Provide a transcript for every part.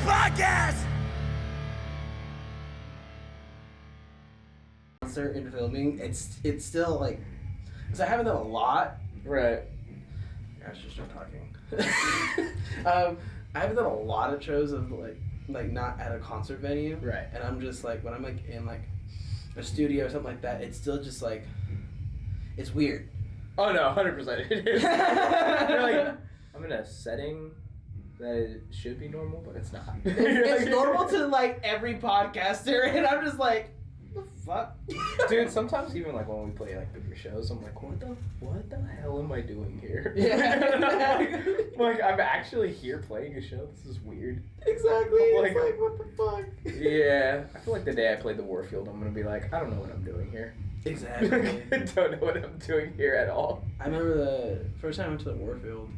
Podcast! In filming, it's still like, because I haven't done a lot. Right. I should start talking. I haven't done a lot of shows of like not at a concert venue. Right. And I'm just like, when I'm like in like a studio or something like that, it's still just like, it's weird. Oh no, 100% it is. You're like, I'm in a setting that it should be normal, but it's not. It's normal to like every podcaster, and I'm just like, what the fuck? Dude, sometimes even like when we play like bigger shows, I'm like, what the hell am I doing here? Yeah. Like, I'm actually here playing a show. This is weird. Exactly. Like, It's like, what the fuck? Yeah. I feel like the day I played the Warfield, I'm gonna be like, I don't know what I'm doing here. Exactly. I don't know what I'm doing here at all. I remember the first time I went to the Warfield,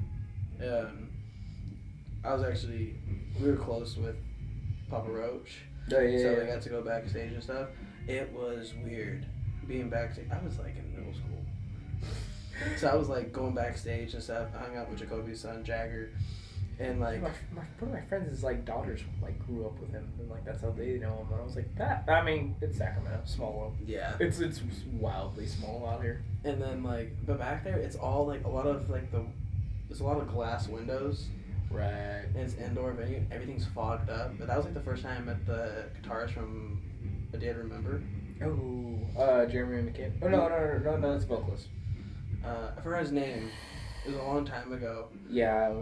we were close with Papa Roach. Oh, yeah, So yeah. we got to go backstage and stuff. It was weird being backstage. I was like in middle school. So I was like going backstage and stuff. I hung out with Jacoby's son, Jagger. And like one of my friends' like daughters like grew up with him, and like that's how they know him. And I was like, that. I mean, it's Sacramento, small world. yeah. It's wildly small out here. And then like, but back there, it's all like a lot of like there's a lot of glass windows. Right. And it's indoor venue. Everything's fogged up. But that was like the first time I met the guitarist from A Day to Remember. Oh, Jeremy McCain. Oh no, that's vocalist. I forgot his name. It was a long time ago. Yeah,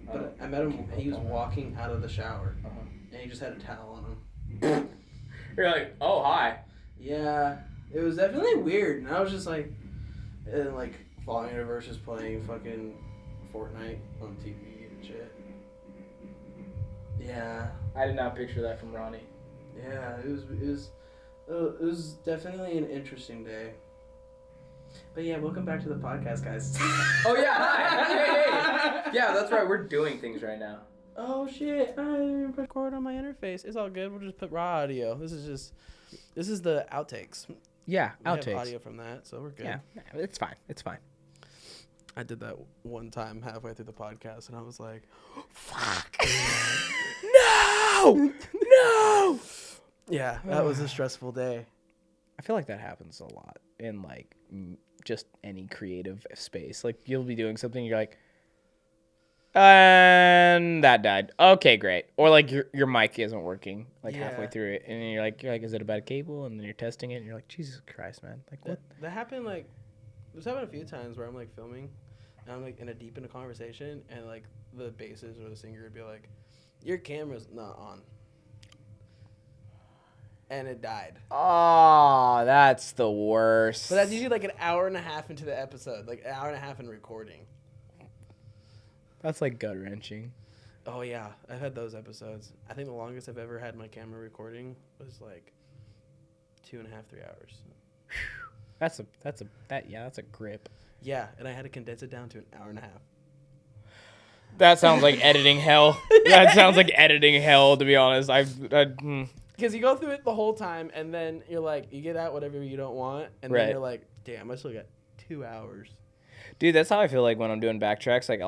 But I met him. He was walking out of the shower, and he just had a towel on him. You're like, oh hi. Yeah, it was definitely weird, and I was just like, and like Fall Universe is playing fucking Fortnite on TV and shit. Yeah. I did not picture that from Ronnie. Yeah, it was definitely an interesting day. But yeah, welcome back to the podcast, guys. Oh yeah, hi. Hey. Yeah, that's right. We're doing things right now. Oh shit! I didn't record on my interface. It's all good. We'll just put raw audio. This is the outtakes. Yeah, We outtakes. have audio from that, so we're good. Yeah, it's fine. It's fine. I did that one time halfway through the podcast, and I was like, "Fuck!" No. Yeah, that was a stressful day. I feel like that happens a lot in like just any creative space. Like you'll be doing something, you're like, and that died. Okay, great. Or like your mic isn't working like halfway through it, and you're like, is it a bad cable? And then you're testing it, and you're like, Jesus Christ, man! Like what? That happened there's happened a few times where I'm like filming, and I'm like in a conversation, and like the bassist or the singer would be like, "Your camera's not on," and it died. Oh, that's the worst. But that's usually like an hour and a half into the episode, like an hour and a half in recording. That's like gut wrenching. Oh yeah, I've had those episodes. I think the longest I've ever had my camera recording was like 2.5-3 hours. That's a grip. Yeah, and I had to condense it down to an hour and a half. That sounds like editing hell. That sounds like editing hell, to be honest. Because you go through it the whole time, and then you're like, you get out whatever you don't want, and then Right. you're like, damn, I still got 2 hours. Dude, that's how I feel like when I'm doing backtracks. Like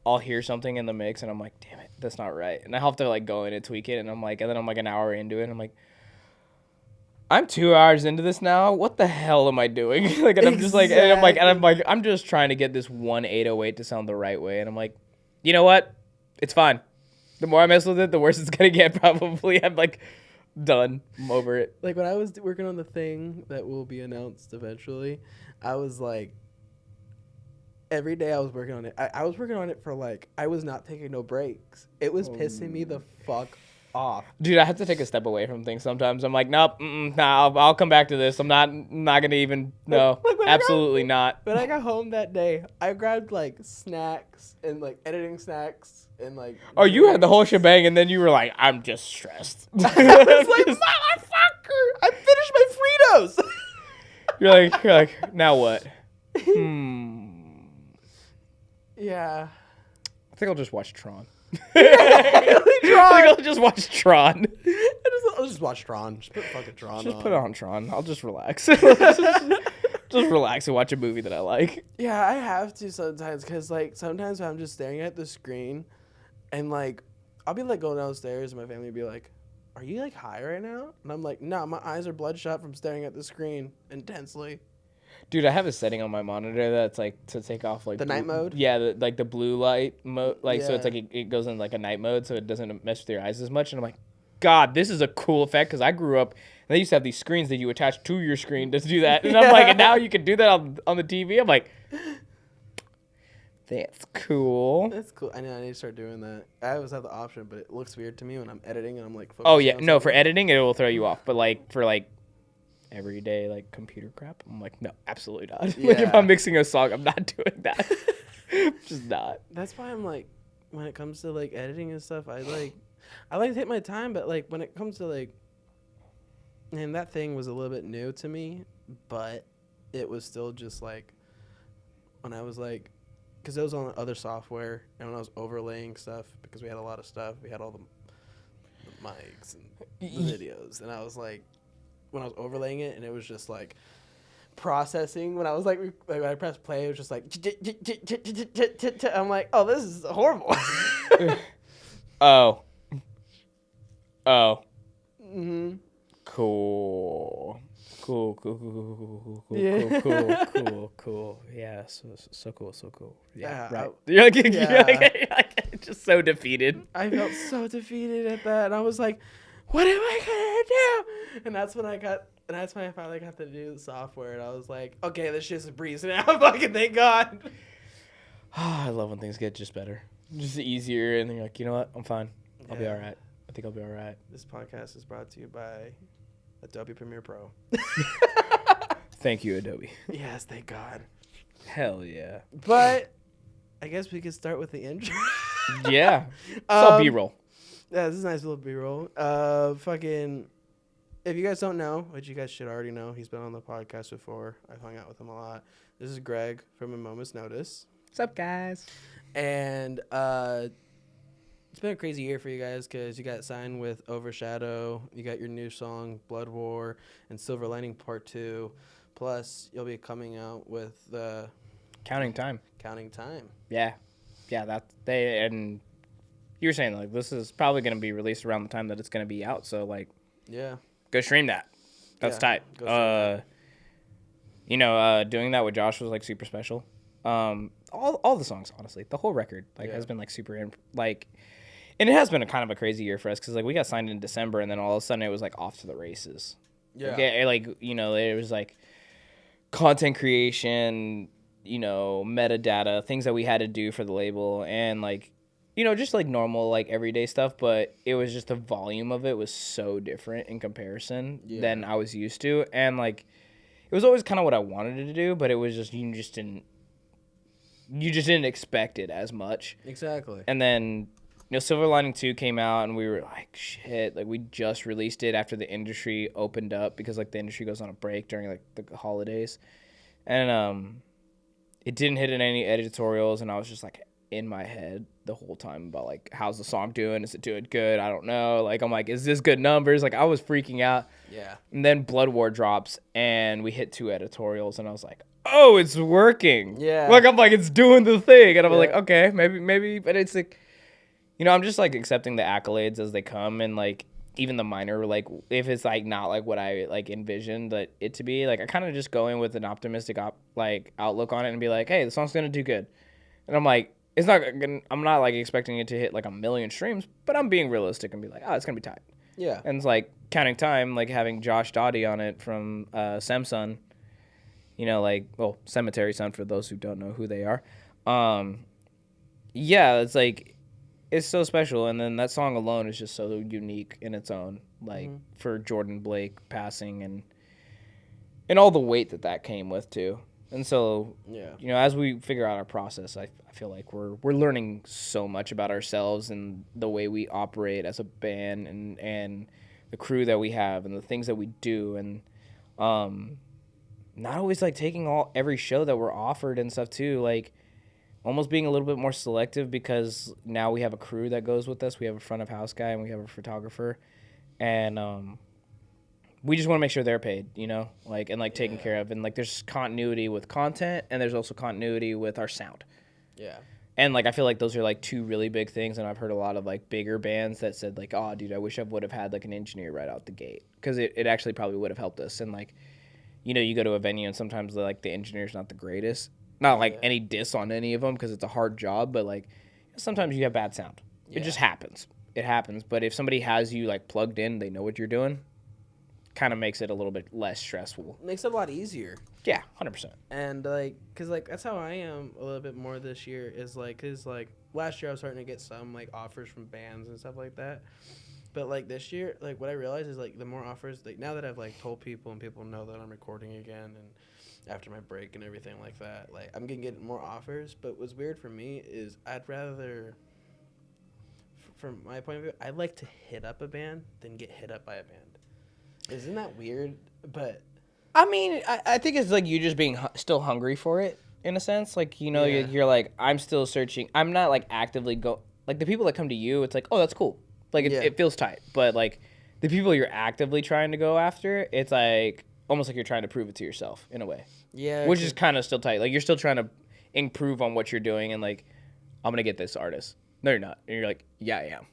I'll hear something in the mix, and I'm like, damn it, that's not right. And I have to like go in and tweak it, and then I'm like an hour into it, and I'm like, I'm 2 hours into this now. What the hell am I doing? Like, and I'm just like, I'm just trying to get this 1/808 to sound the right way, and I'm like, you know what? It's fine. The more I mess with it, the worse it's gonna get. Probably. I'm like, done. I'm over it. Like, when I was working on the thing that will be announced eventually, I was like, every day I was working on it. I was working on it for like, I was not taking no breaks. It was pissing me the fuck off. Dude, I have to take a step away from things sometimes. I'm like, nope, nah, I'll come back to this. I'm not gonna even, no, absolutely not. When I got home that day, I grabbed like snacks and like editing snacks and like. Oh, you had the whole shebang, and then you were like, I'm just stressed. I was like, motherfucker, I finished my Fritos. You're like, now what? Yeah. I think I'll just watch Tron. I think I'll just watch Tron. I'll just watch Tron. Just put fucking Tron Just on. put it on Tron. I'll just relax. Just relax and watch a movie that I like. Yeah, I have to sometimes because like sometimes I'm just staring at the screen and like I'll be like going downstairs and my family will be like, "Are you like high right now?" And I'm like, "No, my eyes are bloodshot from staring at the screen intensely." Dude, I have a setting on my monitor that's like to take off like The night mode? Yeah, like the blue light mode. Like so, it's Yeah. like it goes in like a night mode, so it doesn't mess with your eyes as much. And I'm like, God, this is a cool effect because I grew up. And they used to have these screens that you attach to your screen to do that, and I'm like, and now you can do that on the TV. I'm like, that's cool. That's cool. I know I need to start doing that. I always have the option, but it looks weird to me when I'm editing and I'm like. Oh yeah, focusing on no, for something. editing it will throw you off, but like for like everyday like computer crap, I'm like, no, absolutely not. Like if Yeah. I'm mixing a song, I'm not doing that. Just not. That's why I'm like, when it comes to like editing and stuff, I like to take my time, but like when it comes to like, and that thing was a little bit new to me, but it was still just like, when I was like, because it was on other software, and when I was overlaying stuff, because we had a lot of stuff, we had all the mics and the videos, and I was like, when I was overlaying it, and it was just like processing, when I was like when I pressed play, it was just like, I'm like, oh, this is horrible. Oh. Mm-hmm. Cool. Yeah. Cool. Yeah, so cool. Yeah, Yeah, right. You're like, yeah. you're like just so defeated. I felt so defeated at that, and I was like, what am I gonna do? And that's when I finally got to do the software, and I was like, okay, this shit's a breeze now. Fucking thank God. I love when things get just better, just easier, and then you're like, you know what? I'm fine. I'll be Yeah. all right. I think I'll be all right. This podcast is brought to you by Adobe Premiere Pro. Thank you, Adobe. Yes, thank God. Hell yeah. But I guess we could start with the intro. Yeah. It's all B-roll. Yeah, this is a nice little B-roll. Fucking, if you guys don't know, which you guys should already know, he's been on the podcast before. I've hung out with him a lot. This is Greg from A Moment's Notice. What's up, guys? And it's been a crazy year for you guys because you got signed with Overshadow. You got your new song, Blood War, and Silver Lining Part 2. Plus, you'll be coming out with Counting time. Counting Time. Yeah. And you were saying like this is probably going to be released around the time that it's going to be out, so like Yeah. go stream that. That's Yeah, tight. go stream that. Doing that with Josh was like super special. All the songs, honestly, the whole record like Yeah. has been like super and it has been a kind of a crazy year for us because like we got signed in December and then all of a sudden it was like off to the races. Yeah. It was like content creation, metadata, things that we had to do for the label, and like, just like normal, like everyday stuff. But it was just the volume of it was so different in comparison than I was used to. And like, it was always kind of what I wanted to do, but it was just, you just didn't expect it as much. Exactly. And then, Silver Lining 2 came out, and we were like, shit, like, we just released it after the industry opened up, because, like, the industry goes on a break during, like, the holidays. And it didn't hit in any editorials, and I was just, like, in my head the whole time about, like, how's the song doing? Is it doing good? I don't know. Like, I'm like, is this good numbers? Like, I was freaking out. Yeah. And then Blood War drops, and we hit 2 editorials, and I was like, oh, it's working. Yeah. Like, I'm like, it's doing the thing. And I'm Yeah. like, okay, maybe, but it's like, I'm just like accepting the accolades as they come, and like even the minor, like if it's like not like what I like envisioned that it to be, like I kind of just go in with an optimistic outlook on it and be like, hey, the song's gonna do good, and I'm like, I'm not like expecting it to hit like 1 million streams, but I'm being realistic and be like, oh, it's gonna be tight. Yeah. And it's like Counting Time, like having Josh Dottie on it from Samsun, Cemetery Sun for those who don't know who they are. Yeah, it's like, it's so special, and then that song alone is just so unique in its own, like for Jordan Blake passing and all the weight that came with too. And so, as we figure out our process, I feel like we're learning so much about ourselves and the way we operate as a band and the crew that we have and the things that we do, and not always like taking every show that we're offered and stuff too, like almost being a little bit more selective, because now we have a crew that goes with us. We have a front of house guy and we have a photographer, and we just want to make sure they're paid, taken care of, and like there's continuity with content, and there's also continuity with our sound. Yeah. And, like, I feel like those are, like, two really big things, and I've heard a lot of, like, bigger bands that said, like, oh, dude, I wish I would have had, like, an engineer right out the gate. Because it actually probably would have helped us. And, like, you know, you go to a venue, and sometimes, like, the engineer's not the greatest. Not, like, any diss on any of them, because it's a hard job, but, like, sometimes you have bad sound. It just happens. It happens. But if somebody has you, like, plugged in, they know what you're doing, kind of makes it a little bit less stressful. Makes it a lot easier. Yeah, 100%. And, like, because, like, that's how I am a little bit more this year is, like, because, like, last year I was starting to get some, like, offers from bands and stuff like that. But, like, this year, like, what I realized is, like, the more offers, like, now that I've, like, told people and people know that I'm recording again and after my break and everything like that, like, I'm going to get more offers. But what's weird for me is I'd rather, from my point of view, I like to hit up a band than get hit up by a band. Isn't that weird? But... I mean, I think it's like you just being still hungry for it, in a sense. Like, you know, you're like, I'm still searching. I'm not, like, actively like, the people that come to you, it's like, oh, that's cool. Like, it feels tight. But, like, the people you're actively trying to go after, it's, like, almost like you're trying to prove it to yourself, in a way. Yeah. Which is kind of still tight. Like, you're still trying to improve on what you're doing and, like, I'm going to get this artist. No, you're not. And you're like, yeah, I am.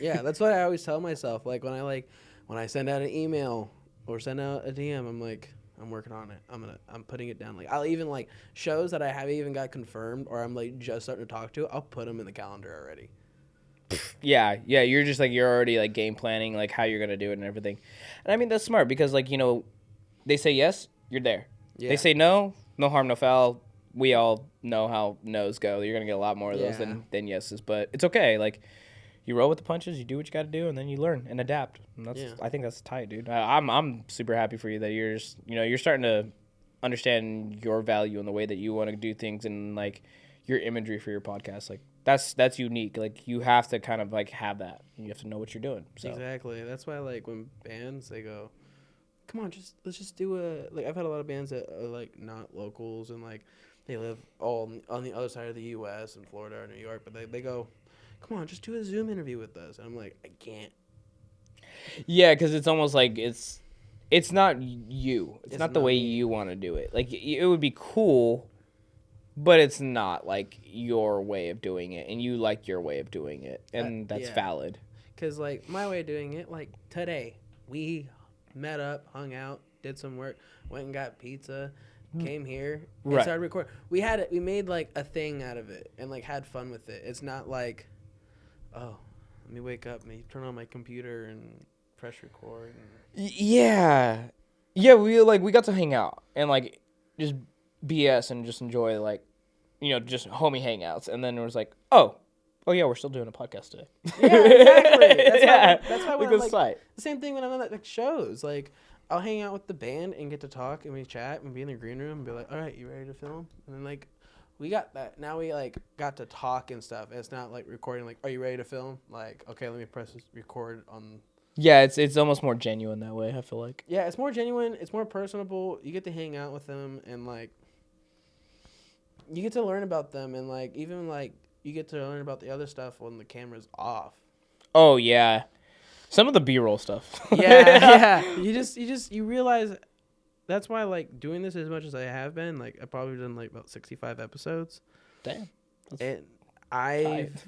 Yeah, that's what I always tell myself. Like, when I send out an email or send out a DM, I'm like... I'm working on it. I'm putting it down. Like, I'll even, like, shows that I haven't even got confirmed or I'm, like, just starting to talk to, I'll put them in the calendar already. Yeah, you're just, like, you're already, like, game planning, like, how you're going to do it and everything. And, I mean, that's smart because, like, you know, they say yes, you're there. Yeah. They say no, no harm, no foul. We all know how no's go. You're going to get a lot more of those than yeses, but it's okay. Like, you roll with the punches, you do what you got to do, and then you learn and adapt. And I think that's tight, dude. I'm super happy for you that you're just, you know, you're starting to understand your value and the way that you want to do things and, like, your imagery for your podcast. Like, that's unique. Like, you have to kind of, like, have that. You have to know what you're doing. So. Exactly. That's why, like, when bands, they go, come on, let's just do a, like, I've had a lot of bands that are, like, not locals and, like, they live all on the other side of the U.S. in Florida or New York, but they go, come on, just do a Zoom interview with us. And I'm like, I can't. Yeah, because it's almost like it's not you. It's not the way you want to do it. Like, it would be cool, but it's not, like, your way of doing it. And you like your way of doing it. And that's valid. Because, like, my way of doing it, like, today, we met up, hung out, did some work, went and got pizza, came here, and started recording. We made, like, a thing out of it and, like, had fun with it. It's not like... oh, let me wake up, me turn on my computer and press record. Yeah, we got to hang out and, like, just BS and just enjoy, like, you know, just homie hangouts. And then it was like, oh yeah, we're still doing a podcast today. Yeah, exactly. That's why when like, the same thing when I'm at, like, shows. Like, I'll hang out with the band and get to talk and we chat and be in the green room and be like, all right, you ready to film? And then, like, we got that. Now we, like, got to talk and stuff. It's not, like, recording, like, are you ready to film? Like, okay, let me press this record on. Yeah, it's almost more genuine that way, I feel like. Yeah, it's more genuine. It's more personable. You get to hang out with them and, like, you get to learn about them. And, like, even, like, you get to learn about the other stuff when the camera's off. Oh, yeah. Some of the B-roll stuff. Yeah. You realize... That's why, like, doing this as much as I have been, like, I've probably done, like, about 65 episodes. Damn. And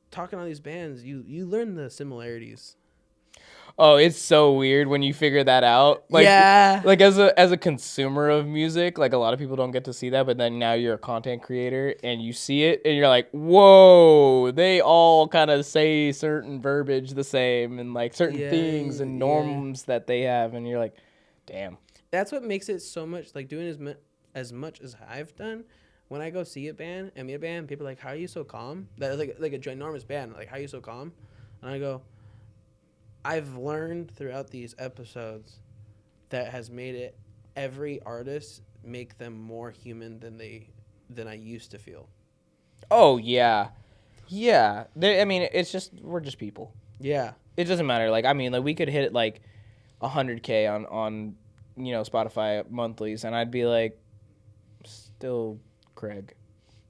talking on these bands, you learn the similarities. Oh, it's so weird when you figure that out. Like, Like, as a consumer of music, like, a lot of people don't get to see that, but then now you're a content creator and you see it and you're like, whoa, they all kind of say certain verbiage the same and, like, certain things and norms that they have, and you're like, damn. That's what makes it so much, like, doing as much as I've done. When I go see a band and meet a band, people are like, how are you so calm? That is like a ginormous band. Like, how are you so calm? And I go, I've learned throughout these episodes that has made it every artist make them more human than I used to feel. Oh, yeah. Yeah. I mean, it's just, we're just people. Yeah. It doesn't matter. Like, I mean, like, we could hit, like, 100K on you know, Spotify monthlies, and I'd be like, still Craig.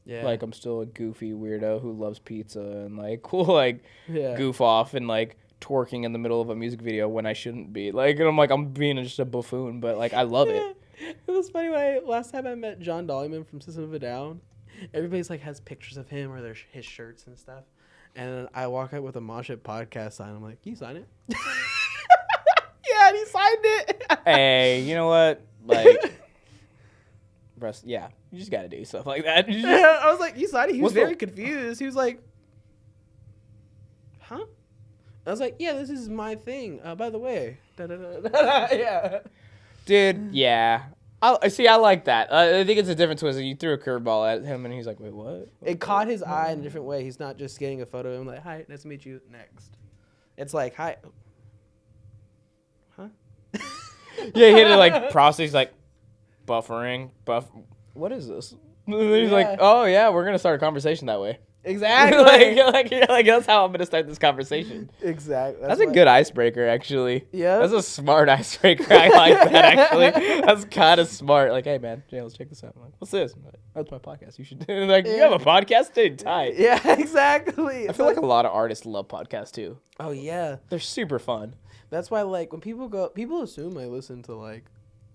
Yeah. Like, I'm still a goofy weirdo who loves pizza and, like, will, like, goof off and, like, twerking in the middle of a music video when I shouldn't be. Like, and I'm like, I'm being just a buffoon, but, like, I love it. It was funny when last time I met John Dollyman from System of a Down. everybody's like has pictures of him or his shirts and stuff. And I walk out with a Mosh Pit Podcast sign. I'm like, "Can you sign it?" Yeah, and he signed it. Hey, you know what? Like, yeah, you just gotta do stuff like that. Yeah, I was like, "You signed it?" He was What's the- very confused. He was like, "Huh?" I was like, "Yeah, this is my thing. By the way." Yeah. Dude, yeah. I see. I like that. I think it's a different twist. You threw a curveball at him, and he's like, "Wait, what?" It caught his eye in a different way. He's not just getting a photo of him like, "Hi, nice to meet you." Next. It's like, "Hi." Huh? Yeah, he had to like process. He's like, buffering. What is this? He's Yeah. like, "Oh yeah, we're gonna start a conversation that way." Exactly. like that's how I'm gonna start this conversation. Exactly. That's a good icebreaker, actually. Yeah. That's a smart icebreaker. I like that, actually. That's kind of smart. Like, hey, man, Jay, let's check this out. I'm like, what's this? I'm like, that's my podcast. You should do like, you have a podcast? Dude, tight. Yeah, exactly. I feel like a lot of artists love podcasts, too. Oh, yeah. They're super fun. That's why, like, when people assume I listen to, like,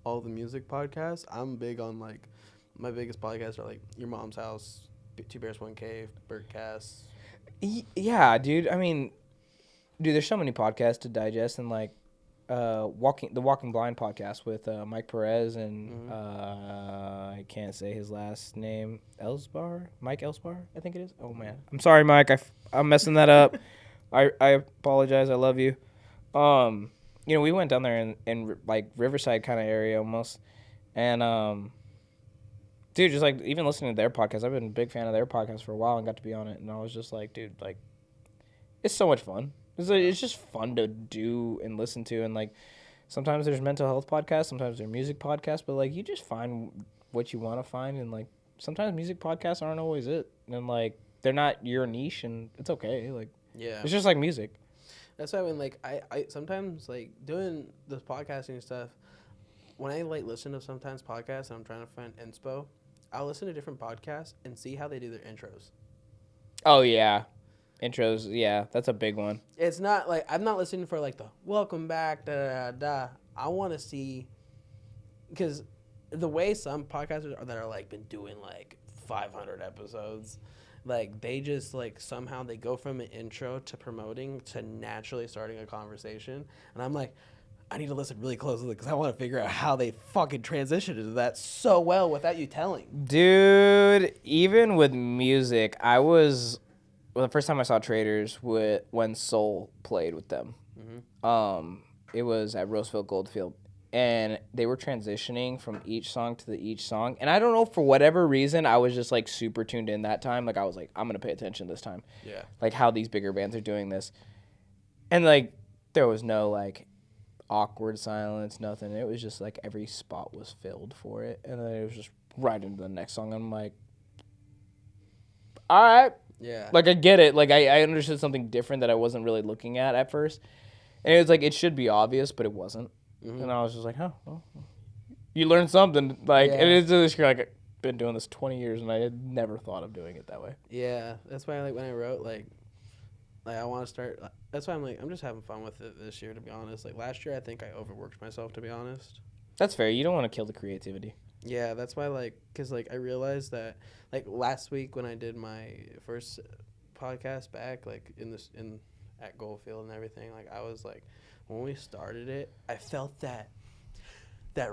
all the music podcasts. I'm big on, like, my biggest podcasts are, like, Your Mom's House, Two Bears, One Cave, Birdcast. Yeah, dude. I mean, dude, there's so many podcasts to digest, and like the Walking Blind podcast with Mike Perez and I can't say his last name, Mike Elsbar, I think it is. Oh man, I'm sorry, Mike. I'm messing that up. I apologize. I love you. We went down there in like Riverside kind of area almost, and dude, just like even listening to their podcast, I've been a big fan of their podcast for a while and got to be on it, and I was just like, dude, like, it's so much fun. It's just fun to do and listen to, and like, sometimes there's mental health podcasts, sometimes there's music podcasts, but like, you just find what you want to find, and like, sometimes music podcasts aren't always it, and like, they're not your niche, and it's okay. Like, Yeah. it's just like music. That's why when, like, I sometimes, like, doing this podcasting stuff, when I, like, listen to sometimes podcasts and I'm trying to find inspo, I'll listen to different podcasts and see how they do their intros. Oh yeah, intros. Yeah, that's a big one. It's not like I'm not listening for like the welcome back da da da. I want to see because the way some podcasters that are like been doing like 500 episodes, like they just like somehow they go from an intro to promoting to naturally starting a conversation, and I'm like, I need to listen really closely because I want to figure out how they fucking transitioned into that so well without you telling. Dude, even with music, the first time I saw Traders when Soul played with them. Mm-hmm. It was at Roosevelt Goldfield, and they were transitioning from each song to each song, and I don't know, for whatever reason, I was just like super tuned in that time. Like I was like, I'm gonna pay attention this time. Yeah. Like how these bigger bands are doing this, and like there was no like awkward silence, nothing. It was just like every spot was filled for it, and then it was just right into the next song. I'm like, all right, Yeah. like I get it. Like I understood something different that I wasn't really looking at first, and it was like it should be obvious, but it wasn't. Mm-hmm. And I was just like, oh, well, you learned something. Like, Yeah. and it's just like I've been doing this 20 years, and I had never thought of doing it that way. Yeah, that's why like when I wrote like I want to start. That's why I'm like I'm just having fun with it this year, to be honest. Like last year, I think I overworked myself, to be honest. That's fair. You don't want to kill the creativity. Yeah, that's why like because like I realized that like last week when I did my first podcast back like at Goldfield and everything, like I was like when we started it, I felt that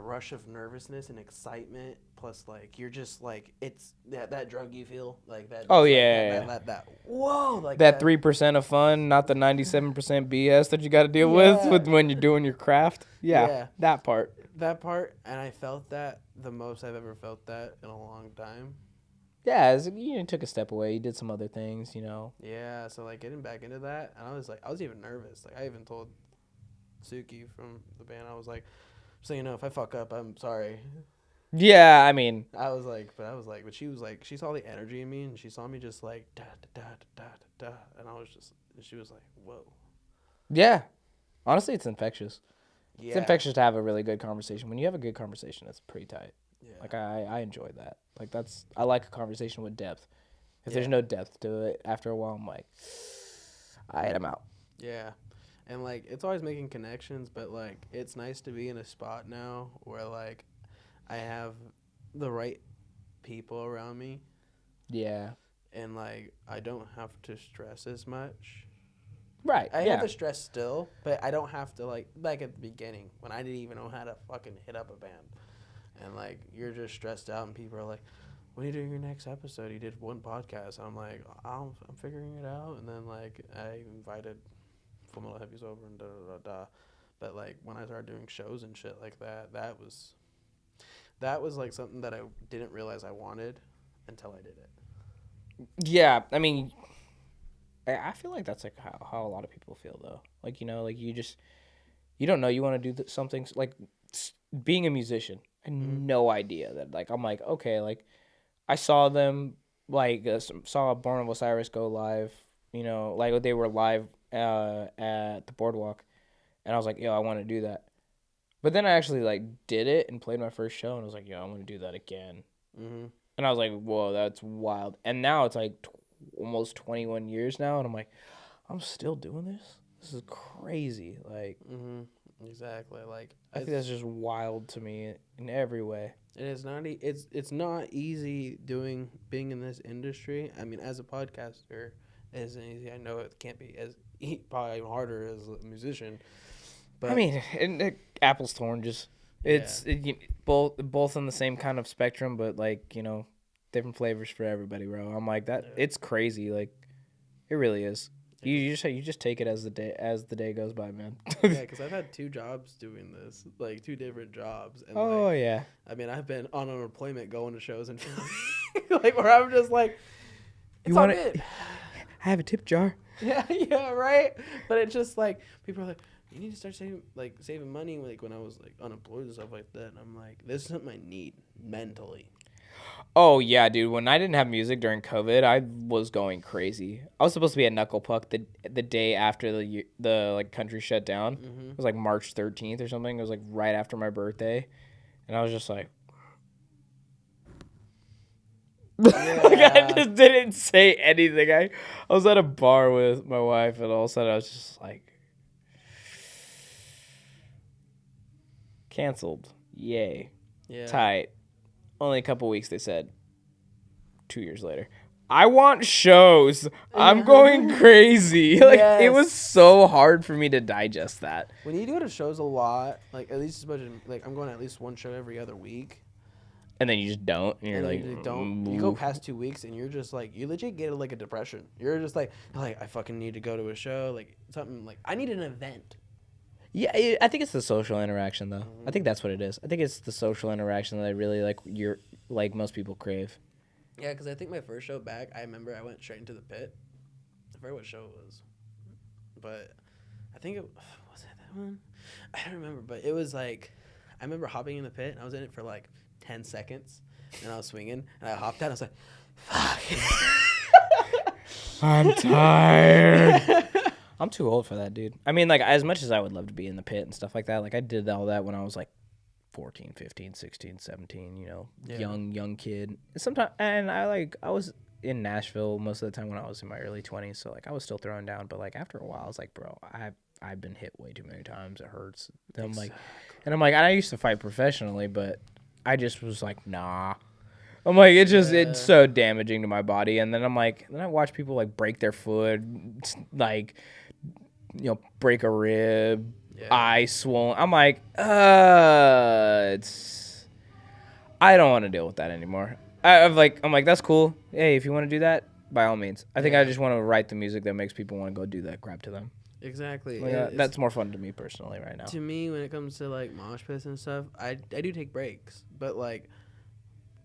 rush of nervousness and excitement, plus like you're just like it's that drug you feel like that. Oh, like, yeah. that whoa, like That 3% of fun, not the 97% BS that you got to deal with when you're doing your craft. Yeah, that part. That part, and I felt that the most I've ever felt that in a long time. Yeah, you took a step away. You did some other things, you know. Yeah, so like getting back into that, and I was even nervous. Like I even told Suki from the band, I was like, so you know, if I fuck up, I'm sorry. Yeah, I mean, but she was like, she saw the energy in me, and she saw me just like da da da da da da, and she was like, whoa. yeah. Honestly, it's infectious. Yeah. It's infectious to have a really good conversation. When you have a good conversation, it's pretty tight. Yeah. Like I enjoy that. Like I like a conversation with depth. If there's no depth to it, after a while, I'm like, I'm out. Yeah. And like it's always making connections, but like it's nice to be in a spot now where like I have the right people around me. Yeah. And like I don't have to stress as much. Right. I have to stress still, but I don't have to like at the beginning when I didn't even know how to fucking hit up a band. And like you're just stressed out and people are like, when are you doing your next episode? You did one podcast. I'm like, I'm figuring it out. And then like I invited Full Metal Heavies over and da da da da. But like when I started doing shows and shit like that, that was like something that I didn't realize I wanted until I did it. Yeah, I mean, I feel like that's like how a lot of people feel though. Like, you know, like you don't know you want to do something like being a musician. I had no idea that like I'm like, okay, like I saw them like saw Born of Osiris go live, you know, like they were live at the Boardwalk, and I was like, yo, I want to do that. But then I actually like did it and played my first show, and I was like, yo, I want to do that again. Mm-hmm. And I was like, whoa, that's wild. And now it's like almost 21 years now, and I'm like, I'm still doing this? This is crazy. Like, exactly. Like, I think that's just wild to me in every way. And it's not easy being in this industry. I mean, as a podcaster, it isn't easy. I know it can't be as probably harder as a musician. But I mean, apples to oranges. It's both on the same kind of spectrum, but like, you know, different flavors for everybody, bro. I'm like that. Yeah. It's crazy. Like, it really is. You just take it as the day goes by, man. Yeah, because I've had 2 jobs doing this, like 2 different jobs. And yeah. I mean, I've been on unemployment going to shows and like where I'm just like, it's all good. I have a tip jar. Yeah, right. But it's just like people are like, you need to start saving money. Like when I was like unemployed and stuff like that, and I'm like, this is something I need mentally. Oh yeah, dude. When I didn't have music during COVID, I was going crazy. I was supposed to be at Knuckle Puck the day after the like country shut down. Mm-hmm. It was like March 13th or something. It was like right after my birthday, and I was just like, like I just didn't say anything. I was at a bar with my wife, and all of a sudden I was just like, canceled. Yay. Yeah. Tight. Only a couple weeks, they said. 2 years later. I want shows. I'm going crazy. Like, It was so hard for me to digest that. When you go to shows a lot, like, at least as much as, like, I'm going to at least one show every other week. And then you just don't. And you're like, you don't. You go past 2 weeks, and you're just, like, you legit get, like, a depression. You're just, like, I fucking need to go to a show. Like, something, like, I need an event. Yeah, I think it's the social interaction, though. I think that's what it is. I think it's the social interaction that I really most people crave. Yeah, because I think my first show back, I remember I went straight into the pit. I forget what show it was, but I think was it that one? I don't remember, but it was like I remember hopping in the pit and I was in it for like 10 seconds, and I was swinging and I hopped out. And I was like, "Fuck, I'm tired." I'm too old for that, dude. I mean, like, as much as I would love to be in the pit and stuff like that, like, I did all that when I was, like, 14, 15, 16, 17, you know, young kid. Sometimes, and I was in Nashville most of the time when I was in my early 20s, so, like, I was still throwing down, but, like, after a while, I was like, bro, I've been hit way too many times. It hurts. And I'm like, I used to fight professionally, but I just was like, nah. I'm like, it's so damaging to my body. And then I'm like, then I watch people, like, break their foot, like, you know, break a rib, eye swollen. I'm like, I don't want to deal with that anymore. I'm like, that's cool. Hey, if you want to do that, by all means. I think I just want to write the music that makes people want to go do that. Grab to them. Exactly. Like, that's more fun to me personally right now. To me, when it comes to like mosh pits and stuff, I do take breaks. But like,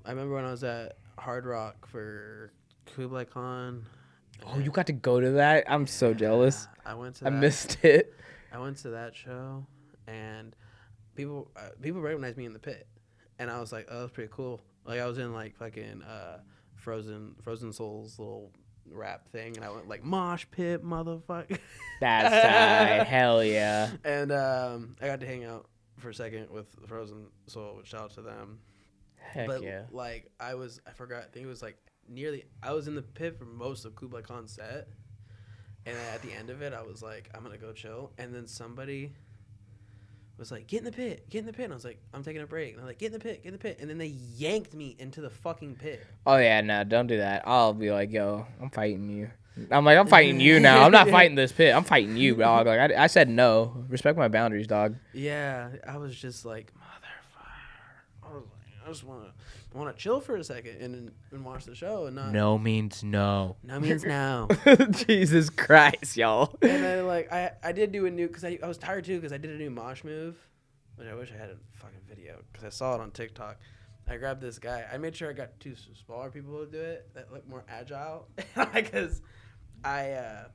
I remember when I was at Hard Rock for Kublai Khan. Oh, you got to go to that? I'm so jealous. I went to. I missed it. I went to that show, and people recognized me in the pit, and I was like, "Oh, that's pretty cool." Like I was in like fucking Frozen Soul's little rap thing, and I went like Mosh Pit, motherfucker. That's tight. Hell yeah. And I got to hang out for a second with Frozen Soul, which shout out to them. Heck yeah. Like I forgot. I think it was like I was in the pit for most of Kublai Khan's set, and at the end of it, I was like, I'm gonna go chill. And then somebody was like, get in the pit. And I was like, I'm taking a break. And I'm like, get in the pit. And then they yanked me into the fucking pit. Oh, yeah, no, don't do that. I'll be like, yo, I'm fighting you. I'm like, I'm fighting you now. I'm not fighting this pit. I'm fighting you, dog. Like, I said no. Respect my boundaries, dog. Yeah, I was just like, motherfucker. I was like, I just want to chill for a second and watch the show and not. No means no. No means no. Jesus Christ, y'all. And then like I did do a new because I was tired too because I did a new mosh move, which I wish I had a fucking video because I saw it on TikTok. I grabbed this guy. I made sure I got 2 smaller people to do it that look more agile because let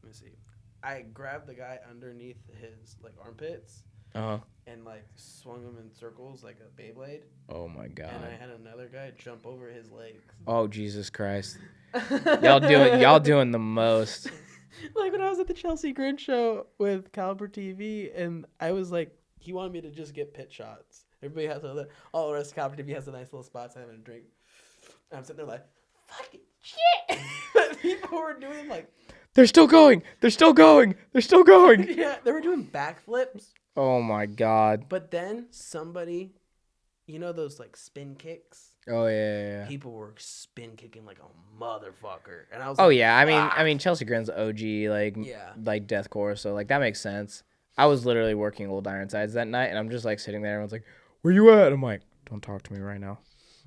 me see. I grabbed the guy underneath his like armpits. And like swung him in circles like a Beyblade. Oh my god. And I had another guy jump over his legs. Oh Jesus Christ. y'all doing the most. Like when I was at the Chelsea Grin show with Caliber TV and I was like, he wanted me to just get pit shots. Everybody has all the rest of Caliber TV has a nice little spots having a drink. And I'm sitting there like, fucking shit. But people were doing like, they're still going. Yeah, they were doing backflips. Oh my god. But then somebody, you know those like spin kicks? Oh yeah. People were spin kicking like a motherfucker. And I was Oh like, yeah, I mean Chelsea Grin's OG like deathcore, so like that makes sense. I was literally working Old Ironsides that night and I'm just like sitting there and everyone's like, "Where you at?" I'm like, "Don't talk to me right now.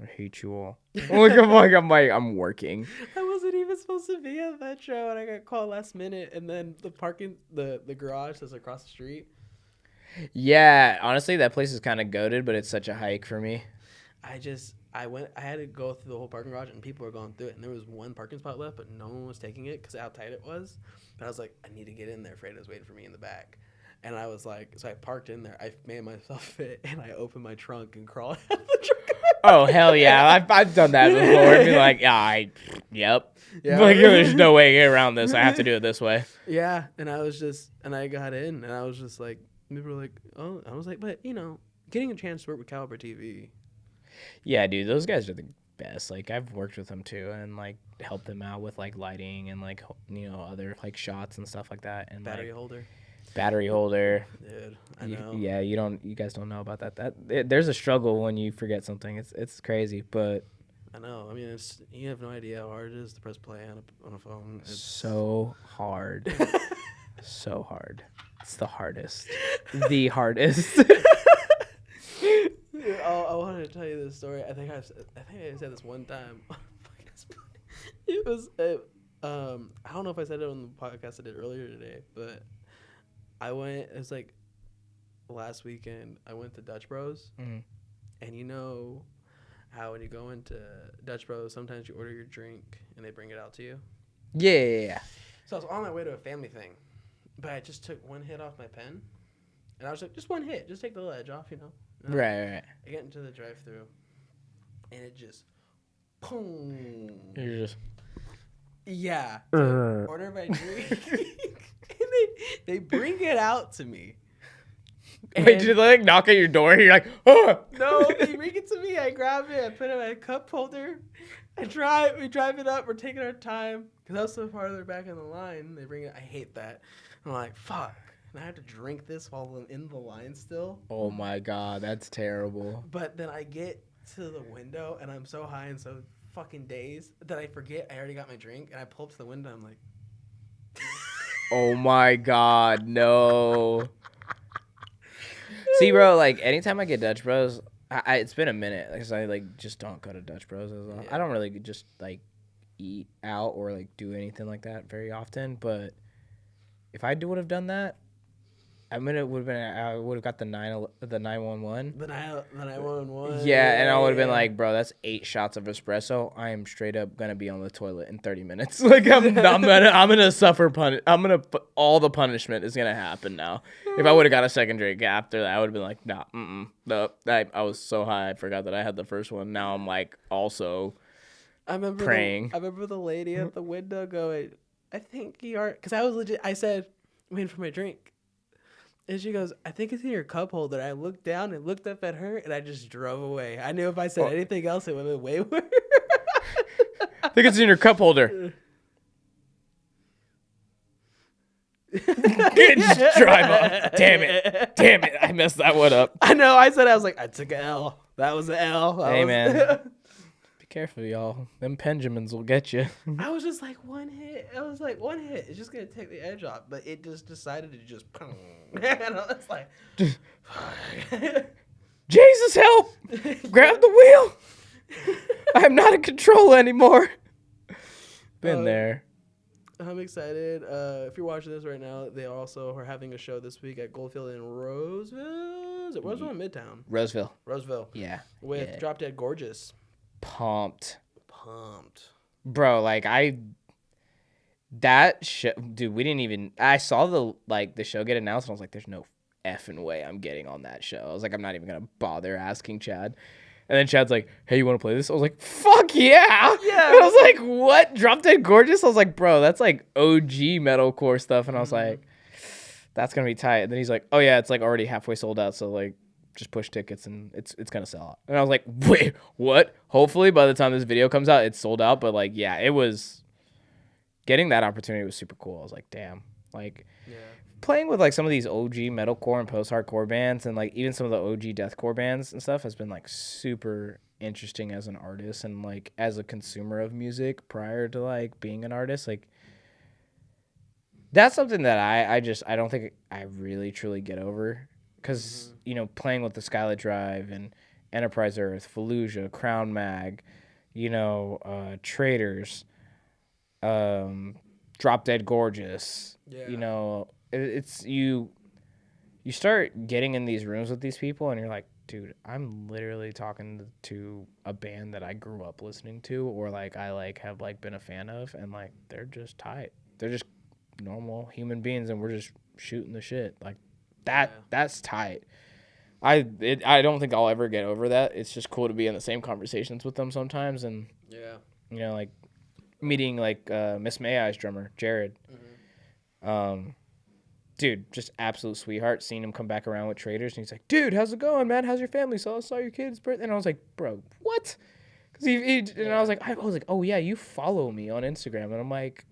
I hate you all." I'm working. I wasn't even supposed to be at that show and I got called last minute and then the garage is across the street. Yeah, honestly, that place is kind of goated, but it's such a hike for me. I had to go through the whole parking garage and people were going through it and there was one parking spot left, but no one was taking it because of how tight it was. But I was like, I need to get in there. Freda's waiting for me in the back. And I was like, so I parked in there. I made myself fit and I opened my trunk and crawled out the trunk. Oh, hell yeah. I've done that before. I'd be like, yep. Yeah. Like, there's no way to get around this. I have to do it this way. Yeah. And I got in and I was just like, people were like, oh, I was like, but you know, getting a chance to work with Caliber TV. Yeah, dude, those guys are the best. Like, I've worked with them too and like helped them out with like lighting and like, you know, other like shots and stuff like that. And Battery holder. Dude, I know. You guys don't know about that. There's a struggle when you forget something. It's crazy, but I know. I mean, you have no idea how hard it is to press play on a phone. It's so hard. So hard. It's the hardest. The hardest. I wanted to tell you this story. I think I said this one time. It was I don't know if I said it on the podcast I did earlier today, but it was like last weekend I went to Dutch Bros. Mm-hmm. And you know how when you go into Dutch Bros sometimes you order your drink and they bring it out to you? Yeah. So I was on my way to a family thing, but I just took one hit off my pen. And I was like, just one hit, just take the ledge off, you know? Right. I get into the drive-thru and it just boom. You're just Yeah. Order my drink. And they bring it out to me. Wait, did they like knock at your door? You're like, oh. No, they bring it to me. I grab it. I put it in my cup holder. We drive it up. We're taking our time because I was so farther back in the line. They bring it. I hate that. I'm like, fuck. And I have to drink this while I'm in the line still. Oh my god, that's terrible. But then I get to the window and I'm so high and so fucking dazed that I forget I already got my drink. And I pull up to the window. I'm like, oh my god, no. See, bro, like anytime I get Dutch Bros, it's been a minute because I like just don't go to Dutch Bros as well. Yeah. I don't really just like eat out or like do anything like that very often. But if I would have done that, I would have got the 911. The 911. Yeah, and I would have been like, bro, that's 8 shots of espresso. I am straight up gonna be on the toilet in 30 minutes. Like I'm gonna suffer all the punishment is gonna happen now. If I would have got a second drink after that, I would have been like, nah, no. I was so high, I forgot that I had the first one. Now I'm like also praying. I remember the lady at the window going, I think you are, because I was legit. I said, waiting for my drink. And she goes, I think it's in your cup holder. I looked down and looked up at her, and I just drove away. I knew if I said anything else, it would have been way worse. I think it's in your cup holder. Just drive off. Damn it. I messed that one up. I know. I was like, I took an L. That was an L. Man. Be careful, y'all. Them Benjamins will get you. I was just like, one hit. I was like, one hit. It's just going to take the edge off. But it just decided to just... and I was like... Jesus, help! Grab the wheel! I'm not in control anymore. Been there. I'm excited. If you're watching this right now, they also are having a show this week at Goldfield in Roseville. Is it Roseville or Midtown? Roseville. Yeah. With Drop Dead Gorgeous. Pumped. Bro, like that show, dude, we didn't even, I saw the show get announced and I was like, there's no effing way I'm getting on that show. I was like, I'm not even going to bother asking Chad. And then Chad's like, hey, you want to play this? I was like, fuck yeah. Yeah. And I was like, what? Drop Dead Gorgeous? I was like, bro, that's like OG metalcore stuff. And I was like, that's going to be tight. And then he's like, oh yeah, it's like already halfway sold out. So like, just push tickets and it's going to sell out. And I was like, wait, what? Hopefully by the time this video comes out, it's sold out. But like, yeah, it was, getting that opportunity was super cool. I was like, damn, like, playing with like some of these OG metalcore and post-hardcore bands and like even some of the OG deathcore bands and stuff has been like super interesting as an artist and like as a consumer of music prior to like being an artist. Like that's something that I don't think I really truly get over because you know, playing with the Skylit Drive and Enterprise Earth, Fallujah, Crown Mag, you know, Traders, Drop Dead Gorgeous, you know, it's you start getting in these rooms with these people and you're like, dude, I'm literally talking to a band that I grew up listening to or like I like have like been a fan of and like they're just tight. They're just normal human beings and we're just shooting the shit. Like that's tight. I don't think I'll ever get over that. It's just cool to be in the same conversations with them sometimes and you know, like meeting like Miss May Eye's drummer, Jared. Dude, just absolute sweetheart. Seeing him come back around with Traders, and he's like, "Dude, how's it going, man? How's your family? So I saw your kid's birthday." And I was like, "Bro, what?" Because and I was like, "Oh yeah, you follow me on Instagram." And I'm like,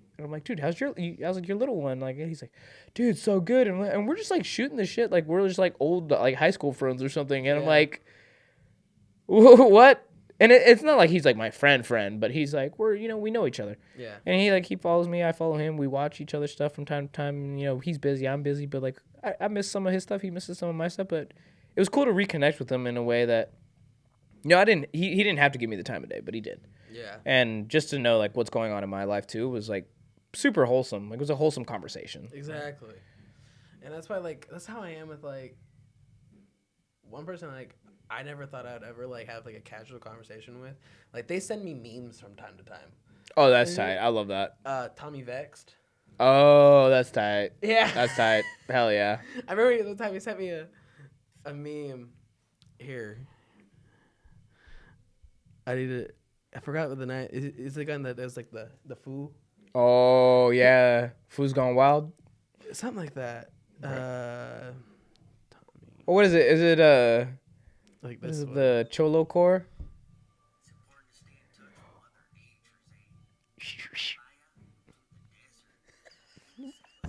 "Dude, how's your?" I was like, "Your little one." Like, and he's like, "Dude, so good." And we're just like shooting the shit, like we're just like old like high school friends or something. And I'm like, "What?" And it's not like he's like my friend, but he's like, we know each other. Yeah. And he follows me, I follow him. We watch each other's stuff from time to time. You know, he's busy, I'm busy, but like I miss some of his stuff. He misses some of my stuff. But it was cool to reconnect with him in a way that, you know, he didn't have to give me the time of day, but he did. Yeah. And just to know like what's going on in my life too was like super wholesome. Like it was a wholesome conversation. Exactly. And that's why like that's how I am with like one person like I never thought I'd ever like have like a casual conversation with. Like they send me memes from time to time. Oh, that's tight. I love that. Tommy Vexed. Oh, that's tight. Yeah. That's tight. Hell yeah. I remember the time he sent me a meme. Here. I forgot what the name is. The gun that there's like the Foo. Oh yeah. Foo's Gone Wild? Something like that. Tommy. What is it? Is it like this is the Cholo Core?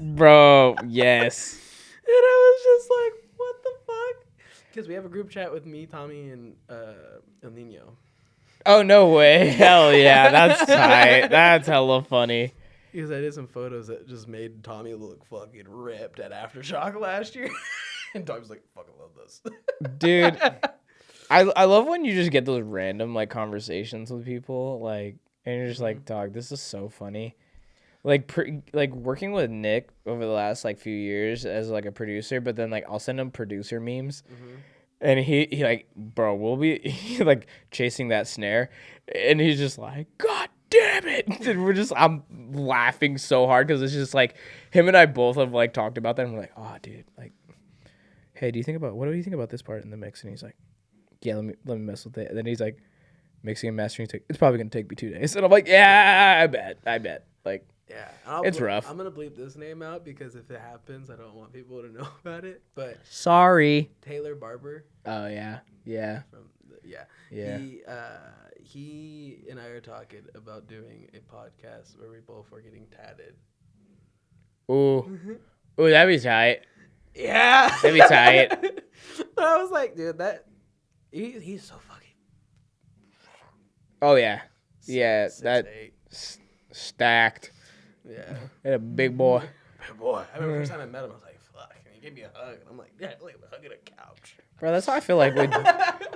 Bro, yes. And I was just like, what the fuck? Because we have a group chat with me, Tommy, and El Nino. Oh, no way. Hell yeah. That's tight. That's hella funny. Because I did some photos that just made Tommy look fucking ripped at Aftershock last year. And Tommy's like, fucking love this. Dude. I love when you just get those random like conversations with people, like, and you're just like, dog, this is so funny. Like, like working with Nick over the last like few years as like a producer, but then like I'll send him producer memes, and he like, bro, we'll be like chasing that snare, and he's just like, God damn it, and I'm laughing so hard because it's just like him and I both have like talked about that, and we're like, oh, dude, like, hey, what do you think about this part in the mix? And he's like, yeah, let me mess with it. And then he's like, mixing and mastering. He's like, it's probably gonna take me 2 days. And I'm like, yeah, I bet. Like, yeah, it's rough. I'm gonna bleep this name out because if it happens, I don't want people to know about it. But sorry, Taylor Barber. Oh yeah. He and I are talking about doing a podcast where we both are getting tatted. Ooh. Oh, that'd be tight. Yeah. That'd be tight. But I was like, dude, he's so fucking. Oh yeah, yeah. 6'8". Stacked. Yeah. And a big boy. Big boy. I remember the first time I met him, I was like, fuck. And he gave me a hug. And I'm like, yeah, like a hug at a couch. Bro, that's how I feel like with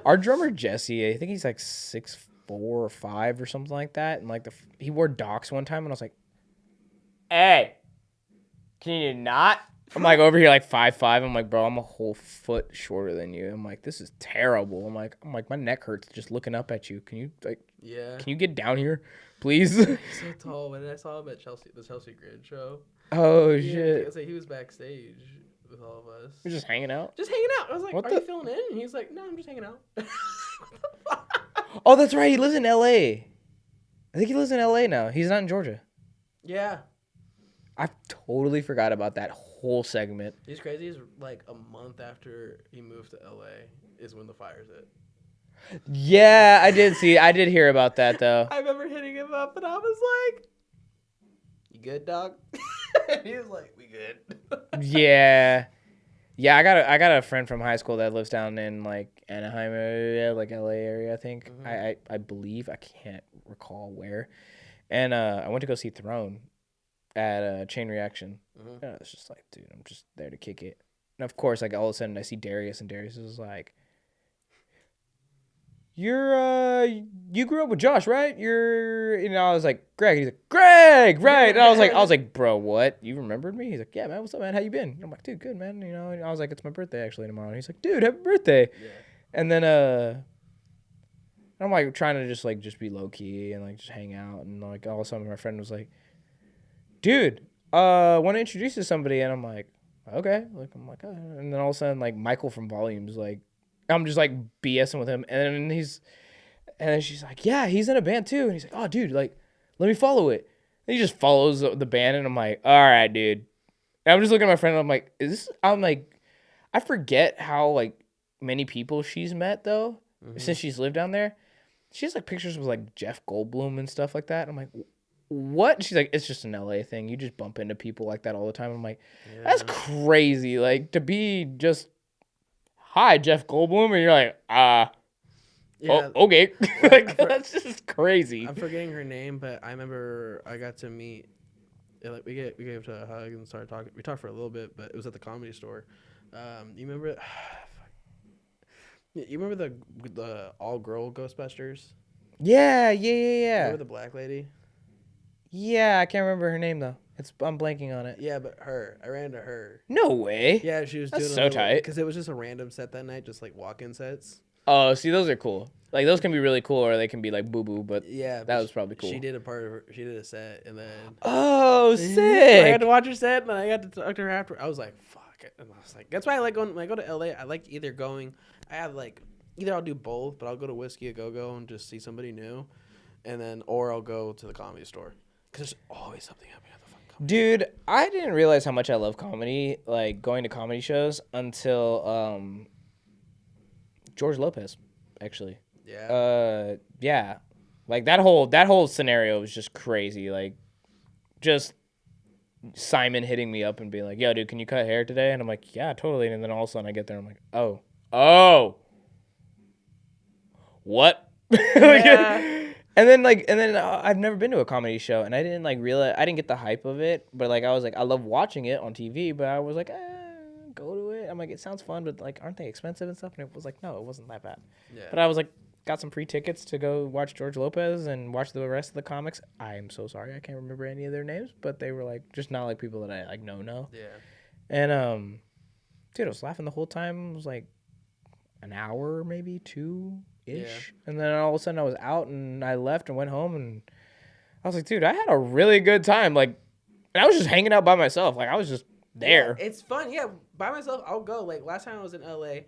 our drummer Jesse. I think he's like 6'4" or 5" or something like that. And like he wore Docs one time, and I was like, "Hey, can you not?" I'm like over here like 5'5". I'm like, bro, I'm a whole foot shorter than you. I'm like, this is terrible. I'm like, my neck hurts just looking up at you. Can you Can you get down here, please? He's so tall. When I saw him at the Chelsea Grid show. Oh yeah, shit! So he was backstage with all of us. You're just hanging out. Just hanging out. I was like, "Are you filling in?" And he's like, "No, I'm just hanging out." Oh, that's right. He lives in L.A. I think he lives in L.A. now. He's not in Georgia. Yeah. I totally forgot about that whole segment. He's crazy. He's like a month after he moved to LA is when the fires hit. Yeah, I did hear about that though. I remember hitting him up and I was like, "You good, dog?" And he was like, "We good." Yeah. Yeah, I got a friend from high school that lives down in like Anaheim area, like LA area, I think. Mm-hmm. I believe, I can't recall where. And I went to go see Throne at Chain Reaction. Mm-hmm. And I was just like, dude, I'm just there to kick it. And of course, like all of a sudden I see Darius, and Darius is like, you grew up with Josh, right? I was like, Greg. He's like, Greg, right? And I was like, bro, what? You remembered me? He's like, yeah, man. What's up, man? How you been? And I'm like, dude, good, man. And I was like, it's my birthday actually tomorrow. And he's like, dude, happy birthday. Yeah. And then I'm like trying to just be low key and like just hang out, and like all of a sudden my friend was like, dude, want to introduce you to somebody? And I'm like, okay. And then all of a sudden like Michael from Volumes, like, I'm just like BSing with him, and then she's like, yeah, he's in a band too. And he's like, oh, dude, like, let me follow it. And he just follows the band, and I'm like, all right, dude. And I'm just looking at my friend, and I'm like, I forget how like many people she's met though, since she's lived down there. She has like pictures with like Jeff Goldblum and stuff like that. And I'm like, what? She's like, it's just an LA thing. You just bump into people like that all the time. I'm like, that's crazy. Like to be just, hi, Jeff Goldblum, and you're like, okay. Like, that's just crazy. I'm forgetting her name, but I remember I got to meet. Like we gave her a hug and started talking. We talked for a little bit, but it was at the Comedy Store. You remember? You remember the all girl Ghostbusters? Yeah. Remember the black lady? Yeah, I can't remember her name though. I'm blanking on it. Yeah, but I ran into her. No way. Yeah, she was That's doing so tight. Because it was just a random set that night, just like walk-in sets. Oh, see, those are cool. Like those can be really cool, or they can be like boo boo. But yeah, that was probably cool. She did she did a set, and then sick. I had to watch her set, and I got to talk to her after. I was like, fuck it, and I was like, that's why I like going. When I go to LA, I like either going. I have like either I'll do both, but I'll go to Whiskey a Go and just see somebody new, and then or I'll go to the Comedy Store because there's always something happening at the fucking comedy. Dude, I didn't realize how much I love comedy, like going to comedy shows, until George Lopez, actually. Yeah. Yeah. Like that whole scenario was just crazy. Like, just Simon hitting me up and being like, "Yo, dude, can you cut hair today?" And I'm like, "Yeah, totally." And then all of a sudden I get there, I'm like, "Oh, what?" Yeah. And then I've never been to a comedy show, and I didn't like realize, I didn't get the hype of it, but like I was like, I love watching it on TV, but I was like, go to it. I'm like, it sounds fun, but like, aren't they expensive and stuff? And it was like, no, it wasn't that bad. Yeah. But I was like, got some free tickets to go watch George Lopez and watch the rest of the comics. I am so sorry, I can't remember any of their names, but they were like just not like people that I like know. Yeah. And dude, I was laughing the whole time. It was like an hour, maybe 2-ish. Yeah. And then all of a sudden I was out and I left and went home, and I was like, dude, I had a really good time. Like, and I was just hanging out by myself. Like, I was just there. Yeah, it's fun. Yeah, by myself, I'll go. Like, last time I was in LA,